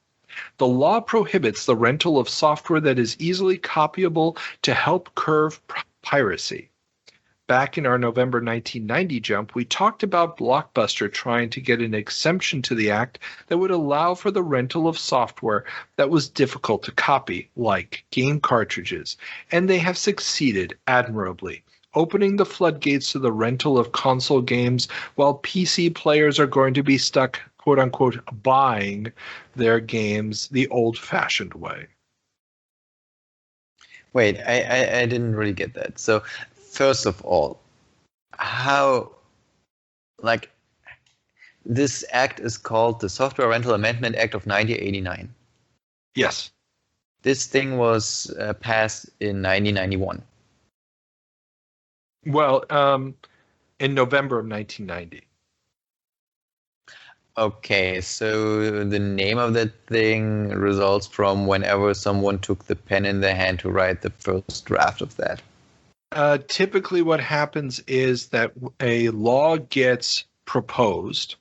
The law prohibits the rental of software that is easily copyable to help curb piracy. Back in our November 1990 jump, we talked about Blockbuster trying to get an exemption to the act that would allow for the rental of software that was difficult to copy, like game cartridges, and they have succeeded admirably, opening the floodgates to the rental of console games while PC players are going to be stuck, quote-unquote, buying their games the old-fashioned way. Wait, I didn't really get that. So, first of all, how, this act is called the Software Rental Amendment Act of 1989. Yes. This thing was passed in 1991. Well, in November of 1990. Okay, so the name of that thing results from whenever someone took the pen in their hand to write the first draft of that. Typically what happens is that a law gets proposed,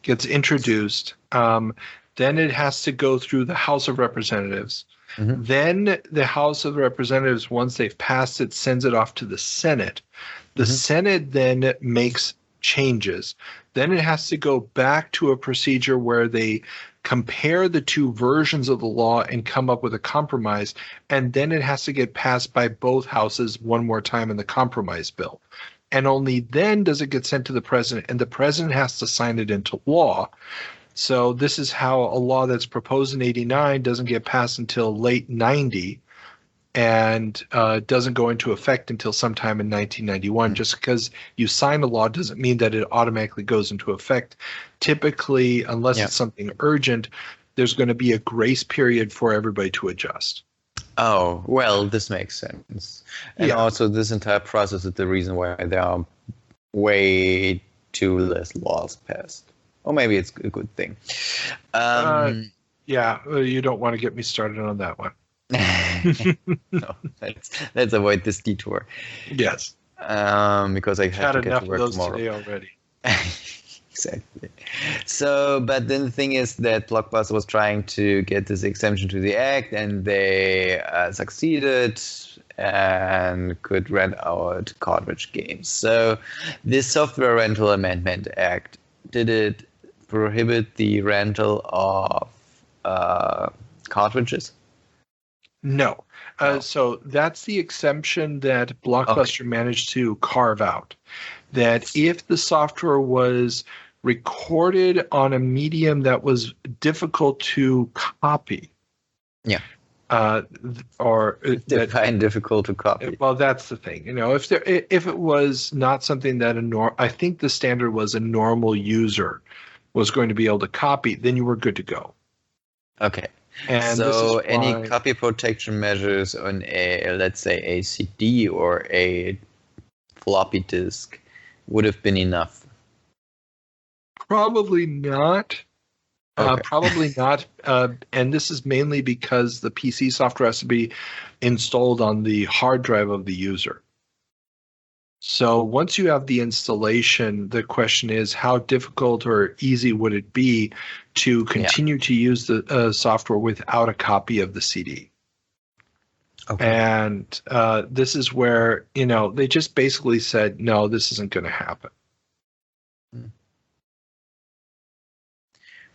gets introduced, then it has to go through the House of Representatives. Mm-hmm. Then the House of Representatives, once they've passed it, sends it off to the Senate. The Senate then makes changes. Then it has to go back to a procedure where they compare the two versions of the law and come up with a compromise, and then it has to get passed by both houses one more time in the compromise bill. And only then does it get sent to the president, and the president has to sign it into law. So this is how a law that's proposed in 89 doesn't get passed until late 90 and doesn't go into effect until sometime in 1991. Just because you sign a law doesn't mean that it automatically goes into effect. Typically, unless it's something urgent, there's going to be a grace period for everybody to adjust. Oh, well, this makes sense. And also this entire process is the reason why there are way too less laws passed. Or maybe it's a good thing. You don't want to get me started on that one. No, let's avoid this detour. Yes. Because I have to get to work tomorrow. Today already. Exactly. So, but then the thing is that Blockbuster was trying to get this exemption to the act, and they succeeded and could rent out cartridge games. So, this Software Rental Amendment Act, did it prohibit the rental of cartridges? No. So that's the exemption that Blockbuster managed to carve out. That if the software was recorded on a medium that was difficult to copy. Yeah. Or define difficult to copy. Well, that's the thing. If it was not something that I think the standard was a normal user was going to be able to copy, then you were good to go. Okay. And so any copy protection measures on let's say a CD or a floppy disk would have been enough. Probably not. Okay. Probably not. And this is mainly because the PC software has to be installed on the hard drive of the user. So once you have the installation, the question is how difficult or easy would it be to continue to use the software without a copy of the CD? Okay. And this is where, they just basically said, no, this isn't going to happen.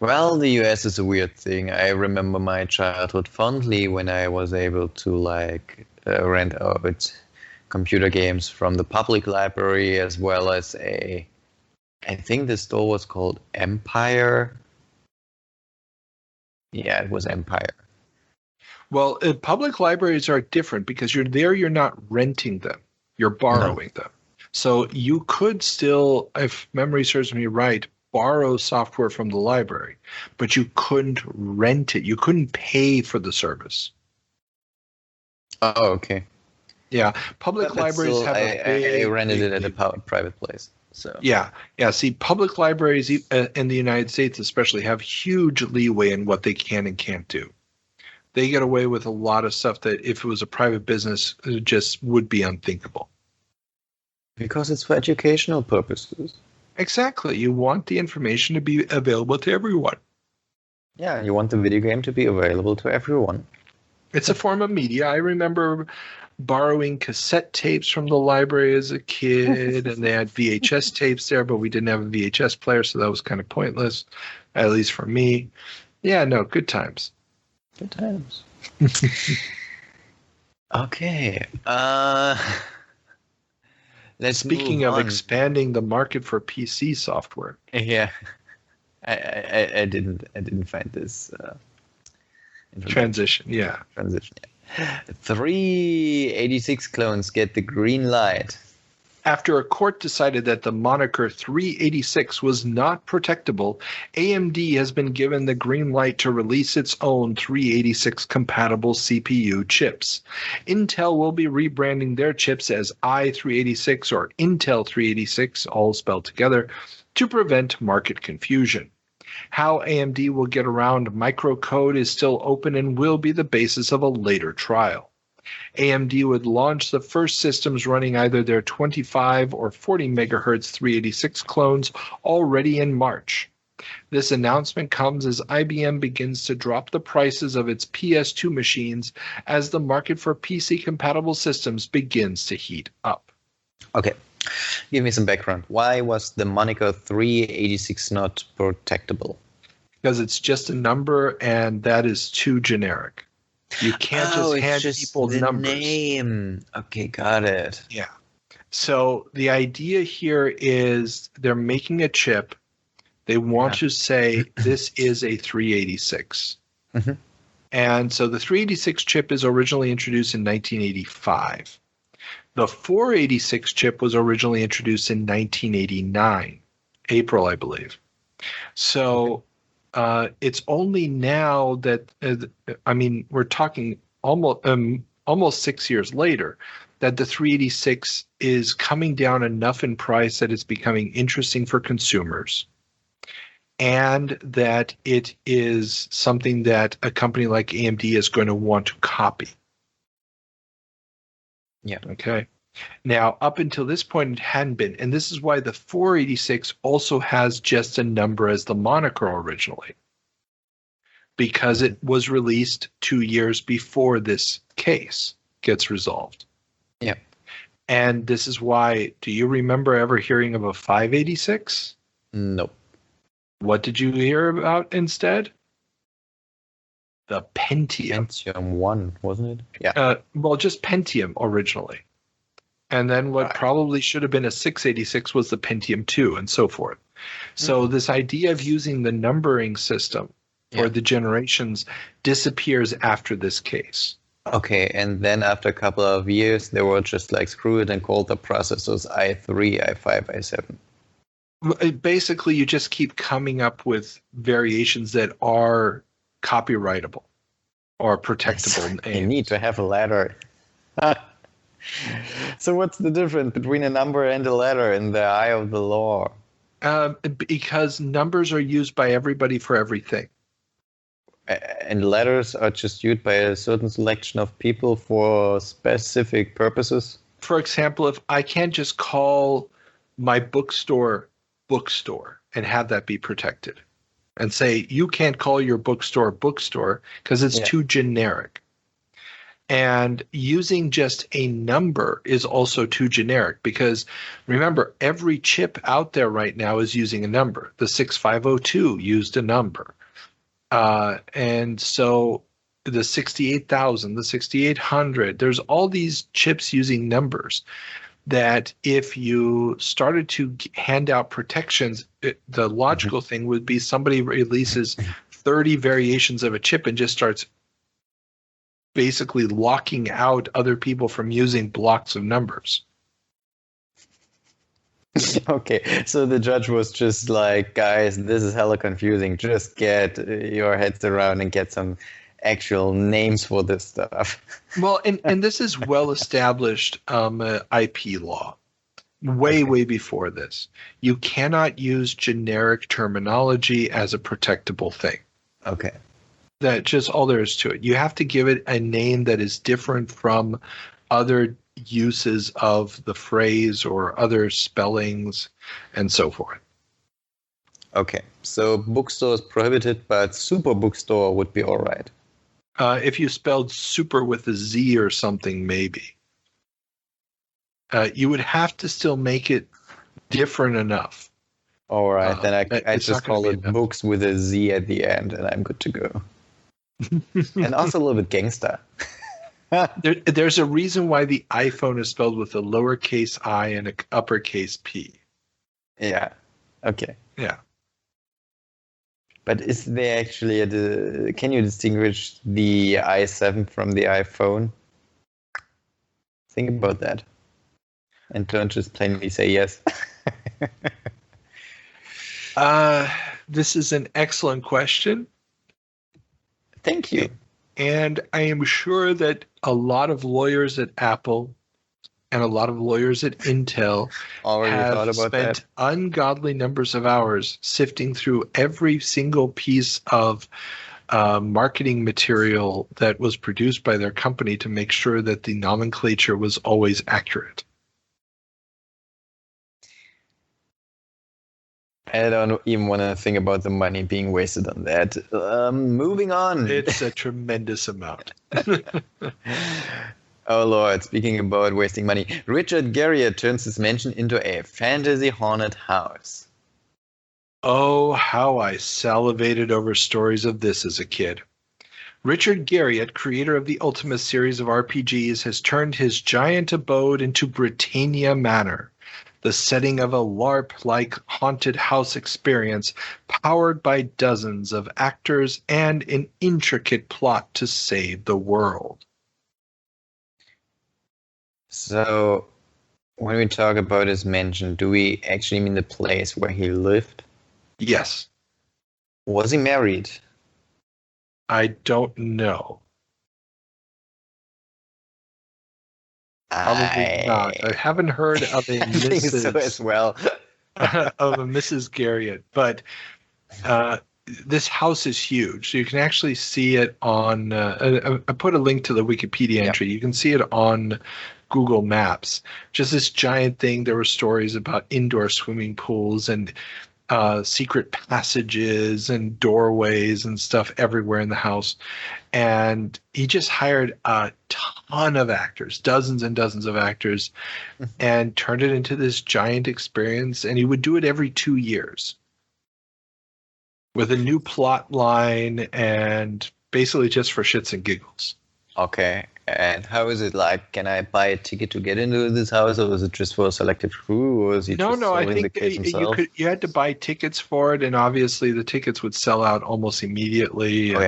Well, the US is a weird thing. I remember my childhood fondly when I was able to rent out computer games from the public library, as well as I think the store was called Empire. Yeah, it was Empire. Well, public libraries are different because you're not renting them. You're borrowing them. So you could still, if memory serves me right, borrow software from the library, but you couldn't rent it. You couldn't pay for the service. Oh, okay. Yeah, public libraries still, have I rented it at a private place. So yeah. See, public libraries in the United States especially have huge leeway in what they can and can't do. They get away with a lot of stuff that if it was a private business, it just would be unthinkable. Because it's for educational purposes. Exactly. You want the information to be available to everyone. Yeah, you want the video game to be available to everyone. It's a form of media. I remember borrowing cassette tapes from the library as a kid, and they had VHS tapes there, but we didn't have a VHS player, so that was kind of pointless, at least for me. Yeah, no, good times. Good times. Okay. Speaking of expanding the market for PC software. Yeah. I didn't find this transition. Yeah. 386 clones get the green light. After a court decided that the moniker 386 was not protectable, AMD has been given the green light to release its own 386 compatible CPU chips. Intel will be rebranding their chips as i386 or Intel 386, all spelled together, to prevent market confusion. How AMD will get around microcode is still open and will be the basis of a later trial. AMD would launch the first systems running either their 25 or 40 megahertz 386 clones already in March. This announcement comes as IBM begins to drop the prices of its PS2 machines as the market for PC-compatible systems begins to heat up. Okay, give me some background. Why was the moniker 386 not protectable? Because it's just a number, and that is too generic. You can't hand people the numbers. Name. Okay, got it. Yeah. So the idea here is they're making a chip. They want to say this is a 386. Mm-hmm. And so the 386 chip is originally introduced in 1985. The 486 chip was originally introduced in 1989, April, I believe. So it's only now that, we're talking almost 6 years later, that the 386 is coming down enough in price that it's becoming interesting for consumers, and that it is something that a company like AMD is going to want to copy. Yeah. Okay. Now, up until this point, it hadn't been. And this is why the 486 also has just a number as the moniker originally, because it was released 2 years before this case gets resolved. Yeah. And this is why, do you remember ever hearing of a 586? Nope. What did you hear about instead? The Pentium. Pentium 1, wasn't it? Yeah. Well, just Pentium originally. And then what probably should have been a 686 was the Pentium 2 and so forth. So this idea of using the numbering system for the generations disappears after this case. Okay, and then after a couple of years, they were just like, screw it, and called the processors i3, i5, i7. Basically, you just keep coming up with variations that are copyrightable or protectable. You need to have a ladder. So what's the difference between a number and a letter in the eye of the law? Because numbers are used by everybody for everything. And letters are just used by a certain selection of people for specific purposes? For example, if I can't just call my bookstore and have that be protected and say, you can't call your bookstore because it's too generic. And using just a number is also too generic because, remember, every chip out there right now is using a number. The 6502 used a number. And so the 68,000, the 6800, there's all these chips using numbers that if you started to hand out protections, the logical thing would be somebody releases 30 variations of a chip and just starts basically locking out other people from using blocks of numbers. Okay, so the judge was just like, guys, this is hella confusing. Just get your heads around and get some actual names for this stuff. Well, and this is well-established IP law. Way before this. You cannot use generic terminology as a protectable thing. Okay. That's just all there is to it. You have to give it a name that is different from other uses of the phrase or other spellings and so forth. Okay, so bookstore is prohibited, but super bookstore would be all right. If you spelled super with a Z or something, maybe. You would have to still make it different enough. All right, then I just call it enough. books with a Z at the end, and I'm good to go. And also a little bit gangsta. There's a reason why the iPhone is spelled with a lowercase I and an uppercase P. Yeah. Okay. Yeah. But is there actually can you distinguish the i7 from the iPhone? Think about that. And don't just plainly say yes. This is an excellent question. Thank you. And I am sure that a lot of lawyers at Apple and a lot of lawyers at Intel have spent ungodly numbers of hours sifting through every single piece of marketing material that was produced by their company to make sure that the nomenclature was always accurate. I don't even want to think about the money being wasted on that. Moving on. It's a tremendous amount. Oh, Lord. Speaking about wasting money, Richard Garriott turns his mansion into a fantasy haunted house. Oh, how I salivated over stories of this as a kid. Richard Garriott, creator of the Ultima series of RPGs, has turned his giant abode into Britannia Manor, the setting of a LARP-like haunted house experience powered by dozens of actors and an intricate plot to save the world. So, when we talk about his mansion, do we actually mean the place where he lived? Yes. Was he married? I don't know. Probably not. I haven't heard of a I think so Mrs. as well. of a Mrs. Garriott, but this house is huge. So you can actually see it on. I put a link to the Wikipedia entry. You can see it on Google Maps. Just this giant thing. There were stories about indoor swimming pools and secret passages and doorways and stuff everywhere in the house. And he just hired a ton of actors, dozens and dozens of actors, and turned it into this giant experience. And he would do it every 2 years with a new plot line and basically just for shits and giggles. Okay. And how is it like? Can I buy a ticket to get into this house, or was it just for a selected crew, or is he just No, I selling the think kid himself? you had to buy tickets for it, and obviously the tickets would sell out almost immediately. Oh,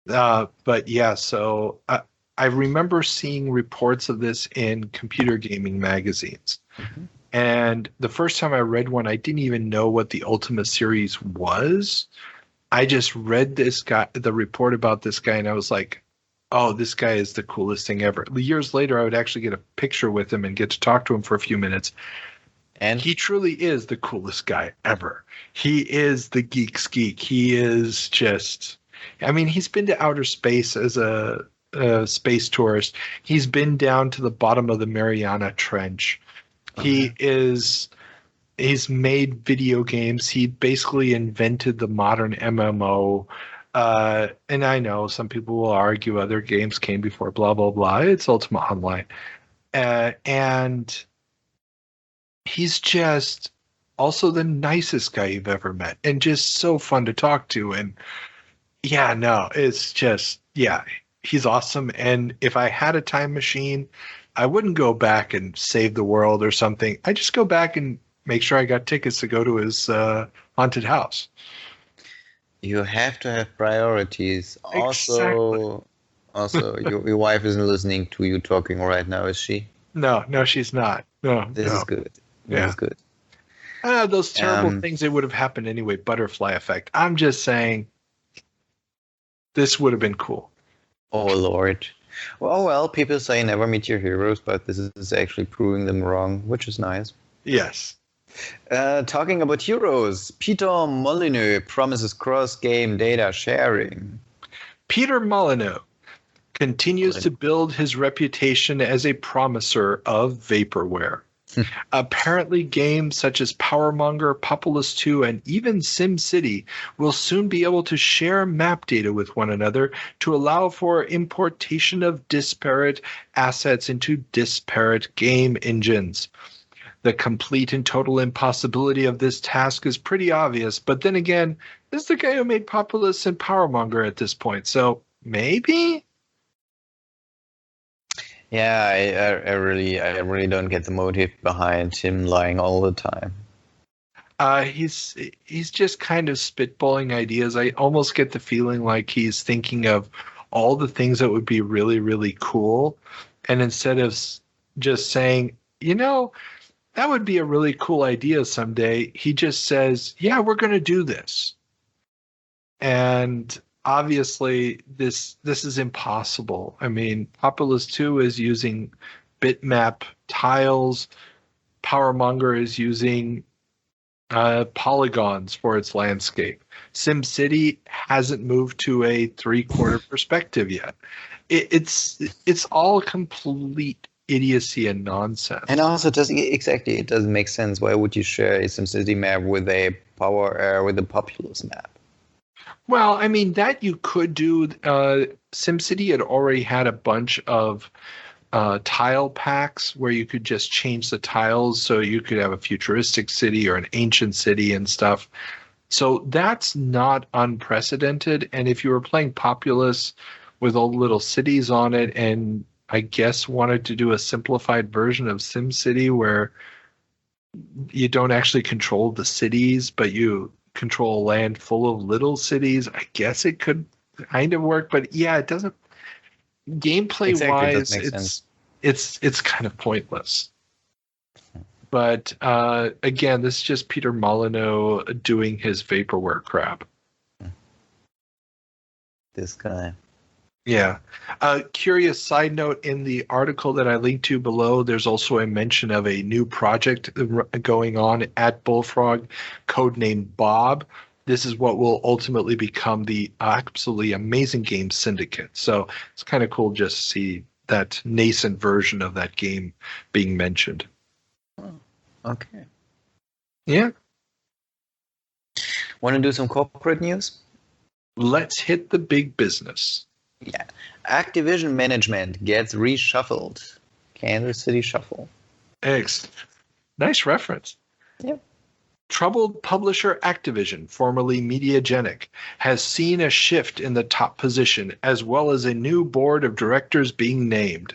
yeah. But yeah, so I remember seeing reports of this in computer gaming magazines. Mm-hmm. And the first time I read one, I didn't even know what the Ultima series was. I just read the report about this guy, and I was like, oh, this guy is the coolest thing ever. Years later, I would actually get a picture with him and get to talk to him for a few minutes. And he truly is the coolest guy ever. He is the geek's geek. He is just, I mean, he's been to outer space as a space tourist. He's been down to the bottom of the Mariana Trench. Okay. He's made video games. He basically invented the modern MMO. And I know some people will argue other games came before, blah, blah, blah. It's Ultima Online. And he's just also the nicest guy you've ever met and just so fun to talk to. And yeah, no, it's just, yeah, he's awesome. And if I had a time machine, I wouldn't go back and save the world or something. I just go back and make sure I got tickets to go to his haunted house. You have to have priorities. Exactly. Also, your wife isn't listening to you talking right now, is she? No, she's not. No, This is good. This is good. Those terrible things that would have happened anyway, butterfly effect. I'm just saying this would have been cool. Oh, Lord. Well, people say never meet your heroes, but this is actually proving them wrong, which is nice. Yes. Talking about heroes, Peter Molyneux promises cross-game data sharing. Peter Molyneux continues to build his reputation as a promiser of vaporware. Apparently, games such as Powermonger, Populous 2, and even SimCity will soon be able to share map data with one another to allow for importation of disparate assets into disparate game engines. The complete and total impossibility of this task is pretty obvious, but then again, this is the guy who made Populous and Powermonger at this point, so maybe? Yeah, I really don't get the motive behind him lying all the time. He's just kind of spitballing ideas. I almost get the feeling like he's thinking of all the things that would be really, really cool, and instead of just saying, that would be a really cool idea someday, he just says, yeah, we're going to do this. And obviously, this is impossible. I mean, Populous 2 is using bitmap tiles. Powermonger is using polygons for its landscape. SimCity hasn't moved to a 3/4 perspective yet. It's all complete idiocy and nonsense. And also, it doesn't make sense. Why would you share a SimCity map with a Populous map? Well, I mean, that you could do. SimCity had already had a bunch of tile packs where you could just change the tiles, so you could have a futuristic city or an ancient city and stuff. So that's not unprecedented. And if you were playing Populous with all the little cities on it, and I guess wanted to do a simplified version of SimCity where you don't actually control the cities, but you control land full of little cities, I guess it could kind of work. But yeah, it doesn't. Gameplay wise, it's kind of pointless. But again, this is just Peter Molyneux doing his vaporware crap. This guy. Yeah. Curious side note, in the article that I linked to below, there's also a mention of a new project going on at Bullfrog, codenamed Bob. This is what will ultimately become the absolutely amazing game Syndicate. So it's kind of cool just to see that nascent version of that game being mentioned. Oh, okay. Yeah. Want to do some corporate news? Let's hit the big business. Yeah. Activision management gets reshuffled. Kansas City Shuffle. Nice reference. Yep. Troubled publisher Activision, formerly Mediagenic, has seen a shift in the top position, as well as a new board of directors being named.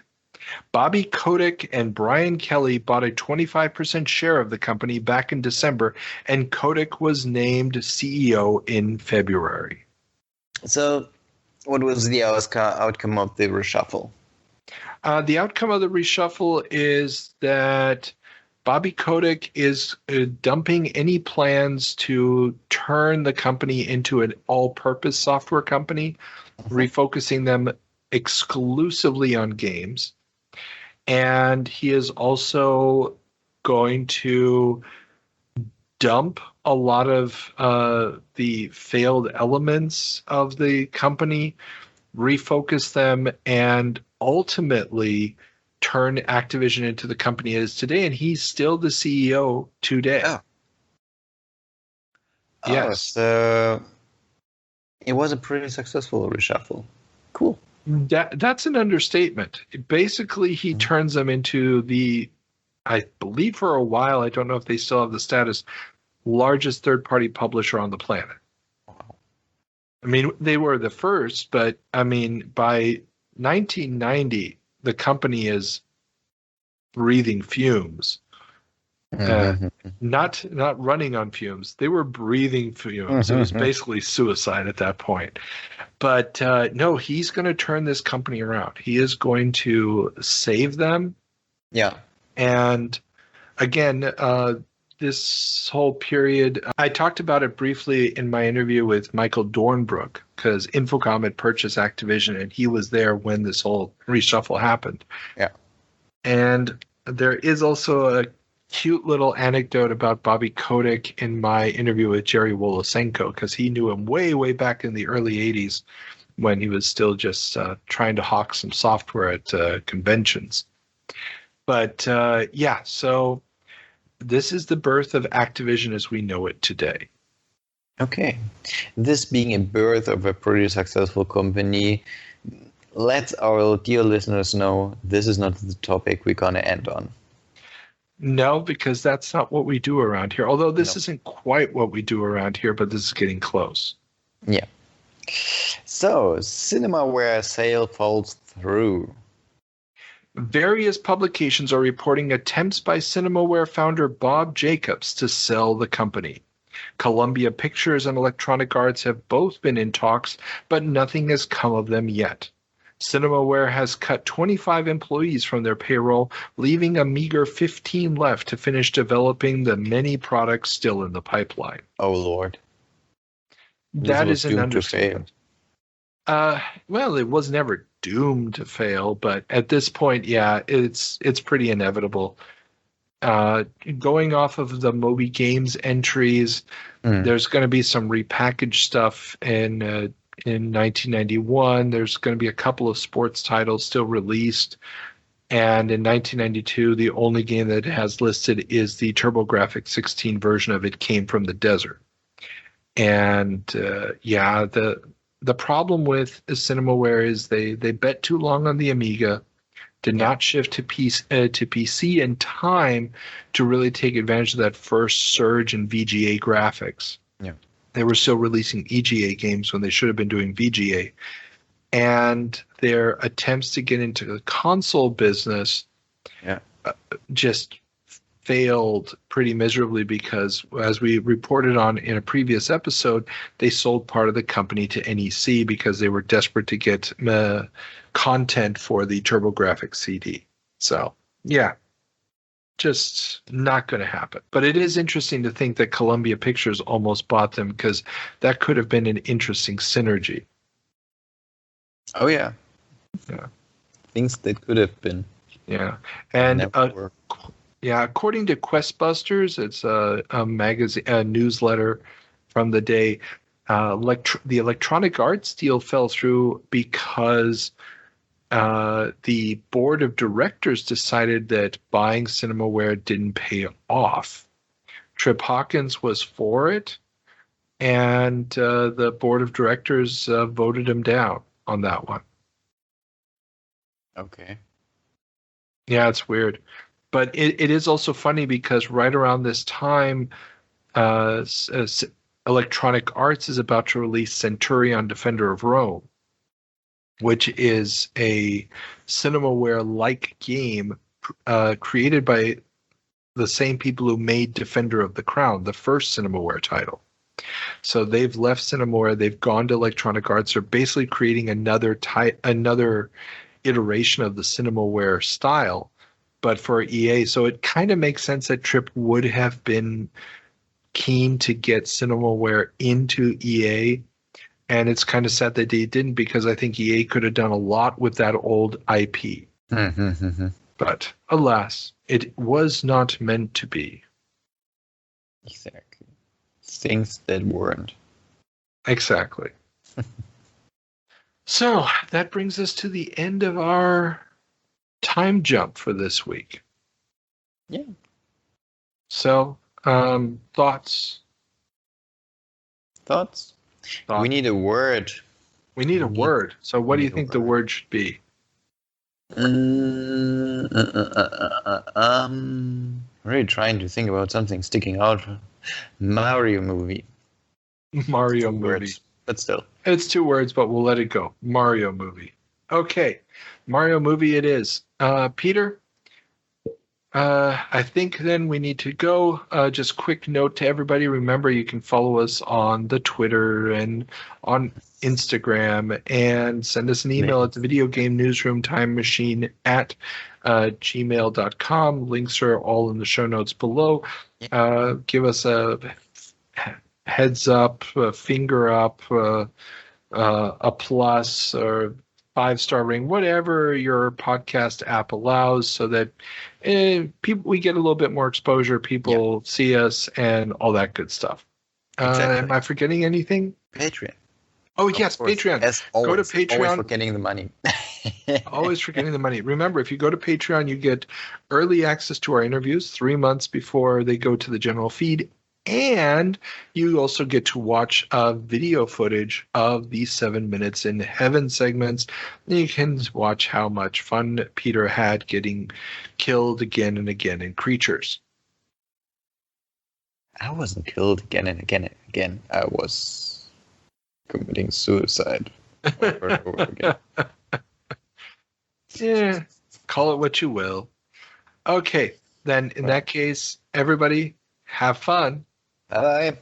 Bobbi Kotick and Brian Kelly bought a 25% share of the company back in December, and Kotick was named CEO in February. So, what was the outcome of the reshuffle? The outcome of the reshuffle is that Bobbi Kotick is dumping any plans to turn the company into an all-purpose software company, refocusing them exclusively on games. And he is also going to dump a lot of the failed elements of the company, refocus them, and ultimately turn Activision into the company it is today. And he's still the CEO today. Oh. Yes. Oh, so it was a pretty successful reshuffle. Cool. That's an understatement. Basically, he turns them into the, I believe for a while, I don't know if they still have the status, largest third-party publisher on the planet. I mean, they were the first, but I mean, by 1990, the company is breathing fumes. Not running on fumes. They were breathing fumes. It was basically suicide at that point. But no, he's going to turn this company around. He is going to save them. Yeah. And again, this whole period, I talked about it briefly in my interview with Michael Dornbrook, because Infocom had purchased Activision, and he was there when this whole reshuffle happened. Yeah. And there is also a cute little anecdote about Bobbi Kotick in my interview with Jerry Wolosenko, because he knew him way, way back in the early 80s when he was still just trying to hawk some software at conventions. But yeah, so this is the birth of Activision as we know it today. Okay. This being a birth of a pretty successful company, let our dear listeners know this is not the topic we're going to end on. No, because that's not what we do around here. Although this isn't quite what we do around here, but this is getting close. Yeah. So, CinemaWare sale falls through. Various publications are reporting attempts by CinemaWare founder Bob Jacobs to sell the company. Columbia Pictures and Electronic Arts have both been in talks, but nothing has come of them yet. CinemaWare has cut 25 employees from their payroll, leaving a meager 15 left to finish developing the many products still in the pipeline. Oh, Lord. That is an understatement. Well, it was never doomed to fail, but at this point, yeah, it's pretty inevitable. Going off of the Moby Games entries, there's going to be some repackaged stuff in 1991. There's going to be a couple of sports titles still released. And in 1992, the only game that it has listed is the TurboGrafx 16 version of It Came from the Desert. And yeah, the problem with CinemaWare is they bet too long on the Amiga, did not shift to PC in time to really take advantage of that first surge in VGA graphics. Yeah. They were still releasing EGA games when they should have been doing VGA. And their attempts to get into the console business just failed pretty miserably because, as we reported on in a previous episode, they sold part of the company to NEC because they were desperate to get content for the TurboGrafx CD. So, yeah. Just not going to happen. But it is interesting to think that Columbia Pictures almost bought them because that could have been an interesting synergy. Oh yeah. Yeah. Things that could have been. Yeah. And never were. yeah, according to Questbusters, it's a magazine, a newsletter from the day. The Electronic Arts deal fell through because the board of directors decided that buying CinemaWare didn't pay off. Trip Hawkins was for it, and the board of directors voted him down on that one. Okay. Yeah, it's weird. But it is also funny because right around this time, Electronic Arts is about to release Centurion Defender of Rome, which is a CinemaWare-like game created by the same people who made Defender of the Crown, the first CinemaWare title. So they've left CinemaWare, they've gone to Electronic Arts, they're basically creating another iteration of the CinemaWare style, but for EA. So it kind of makes sense that Trip would have been keen to get CinemaWare into EA, and it's kind of sad that they didn't, because I think EA could have done a lot with that old IP. But alas, it was not meant to be. Exactly. Things that weren't. Exactly. So that brings us to the end of our time jump for this week. Yeah. So, thoughts? Thoughts? We need a word. We need a word. So what do you think the word should be? Really trying to think about something sticking out. Mario movie. Mario movie. Words, but still. It's 2 words, but we'll let it go. Mario movie. Okay. Mario movie it is. Peter, I think then we need to go. Just quick note to everybody. Remember, you can follow us on the Twitter and on Instagram, and send us an email at the Video Game Newsroom Time Machine at gmail.com. Links are all in the show notes below. Give us a heads up, a finger up, a plus, or 5-star ring, whatever your podcast app allows, so that we get a little bit more exposure, people see us, and all that good stuff. Exactly. Am I forgetting anything? Patreon. Oh, yes, Patreon. As always, go to Patreon. Always forgetting the money. Always forgetting the money. Remember, if you go to Patreon, you get early access to our interviews 3 months before they go to the general feed. And you also get to watch video footage of the 7 Minutes in Heaven segments. And you can watch how much fun Peter had getting killed again and again in creatures. I wasn't killed again and again and again. I was committing suicide over and over again. Yeah, call it what you will. Okay, then in that case, everybody, have fun. Bye.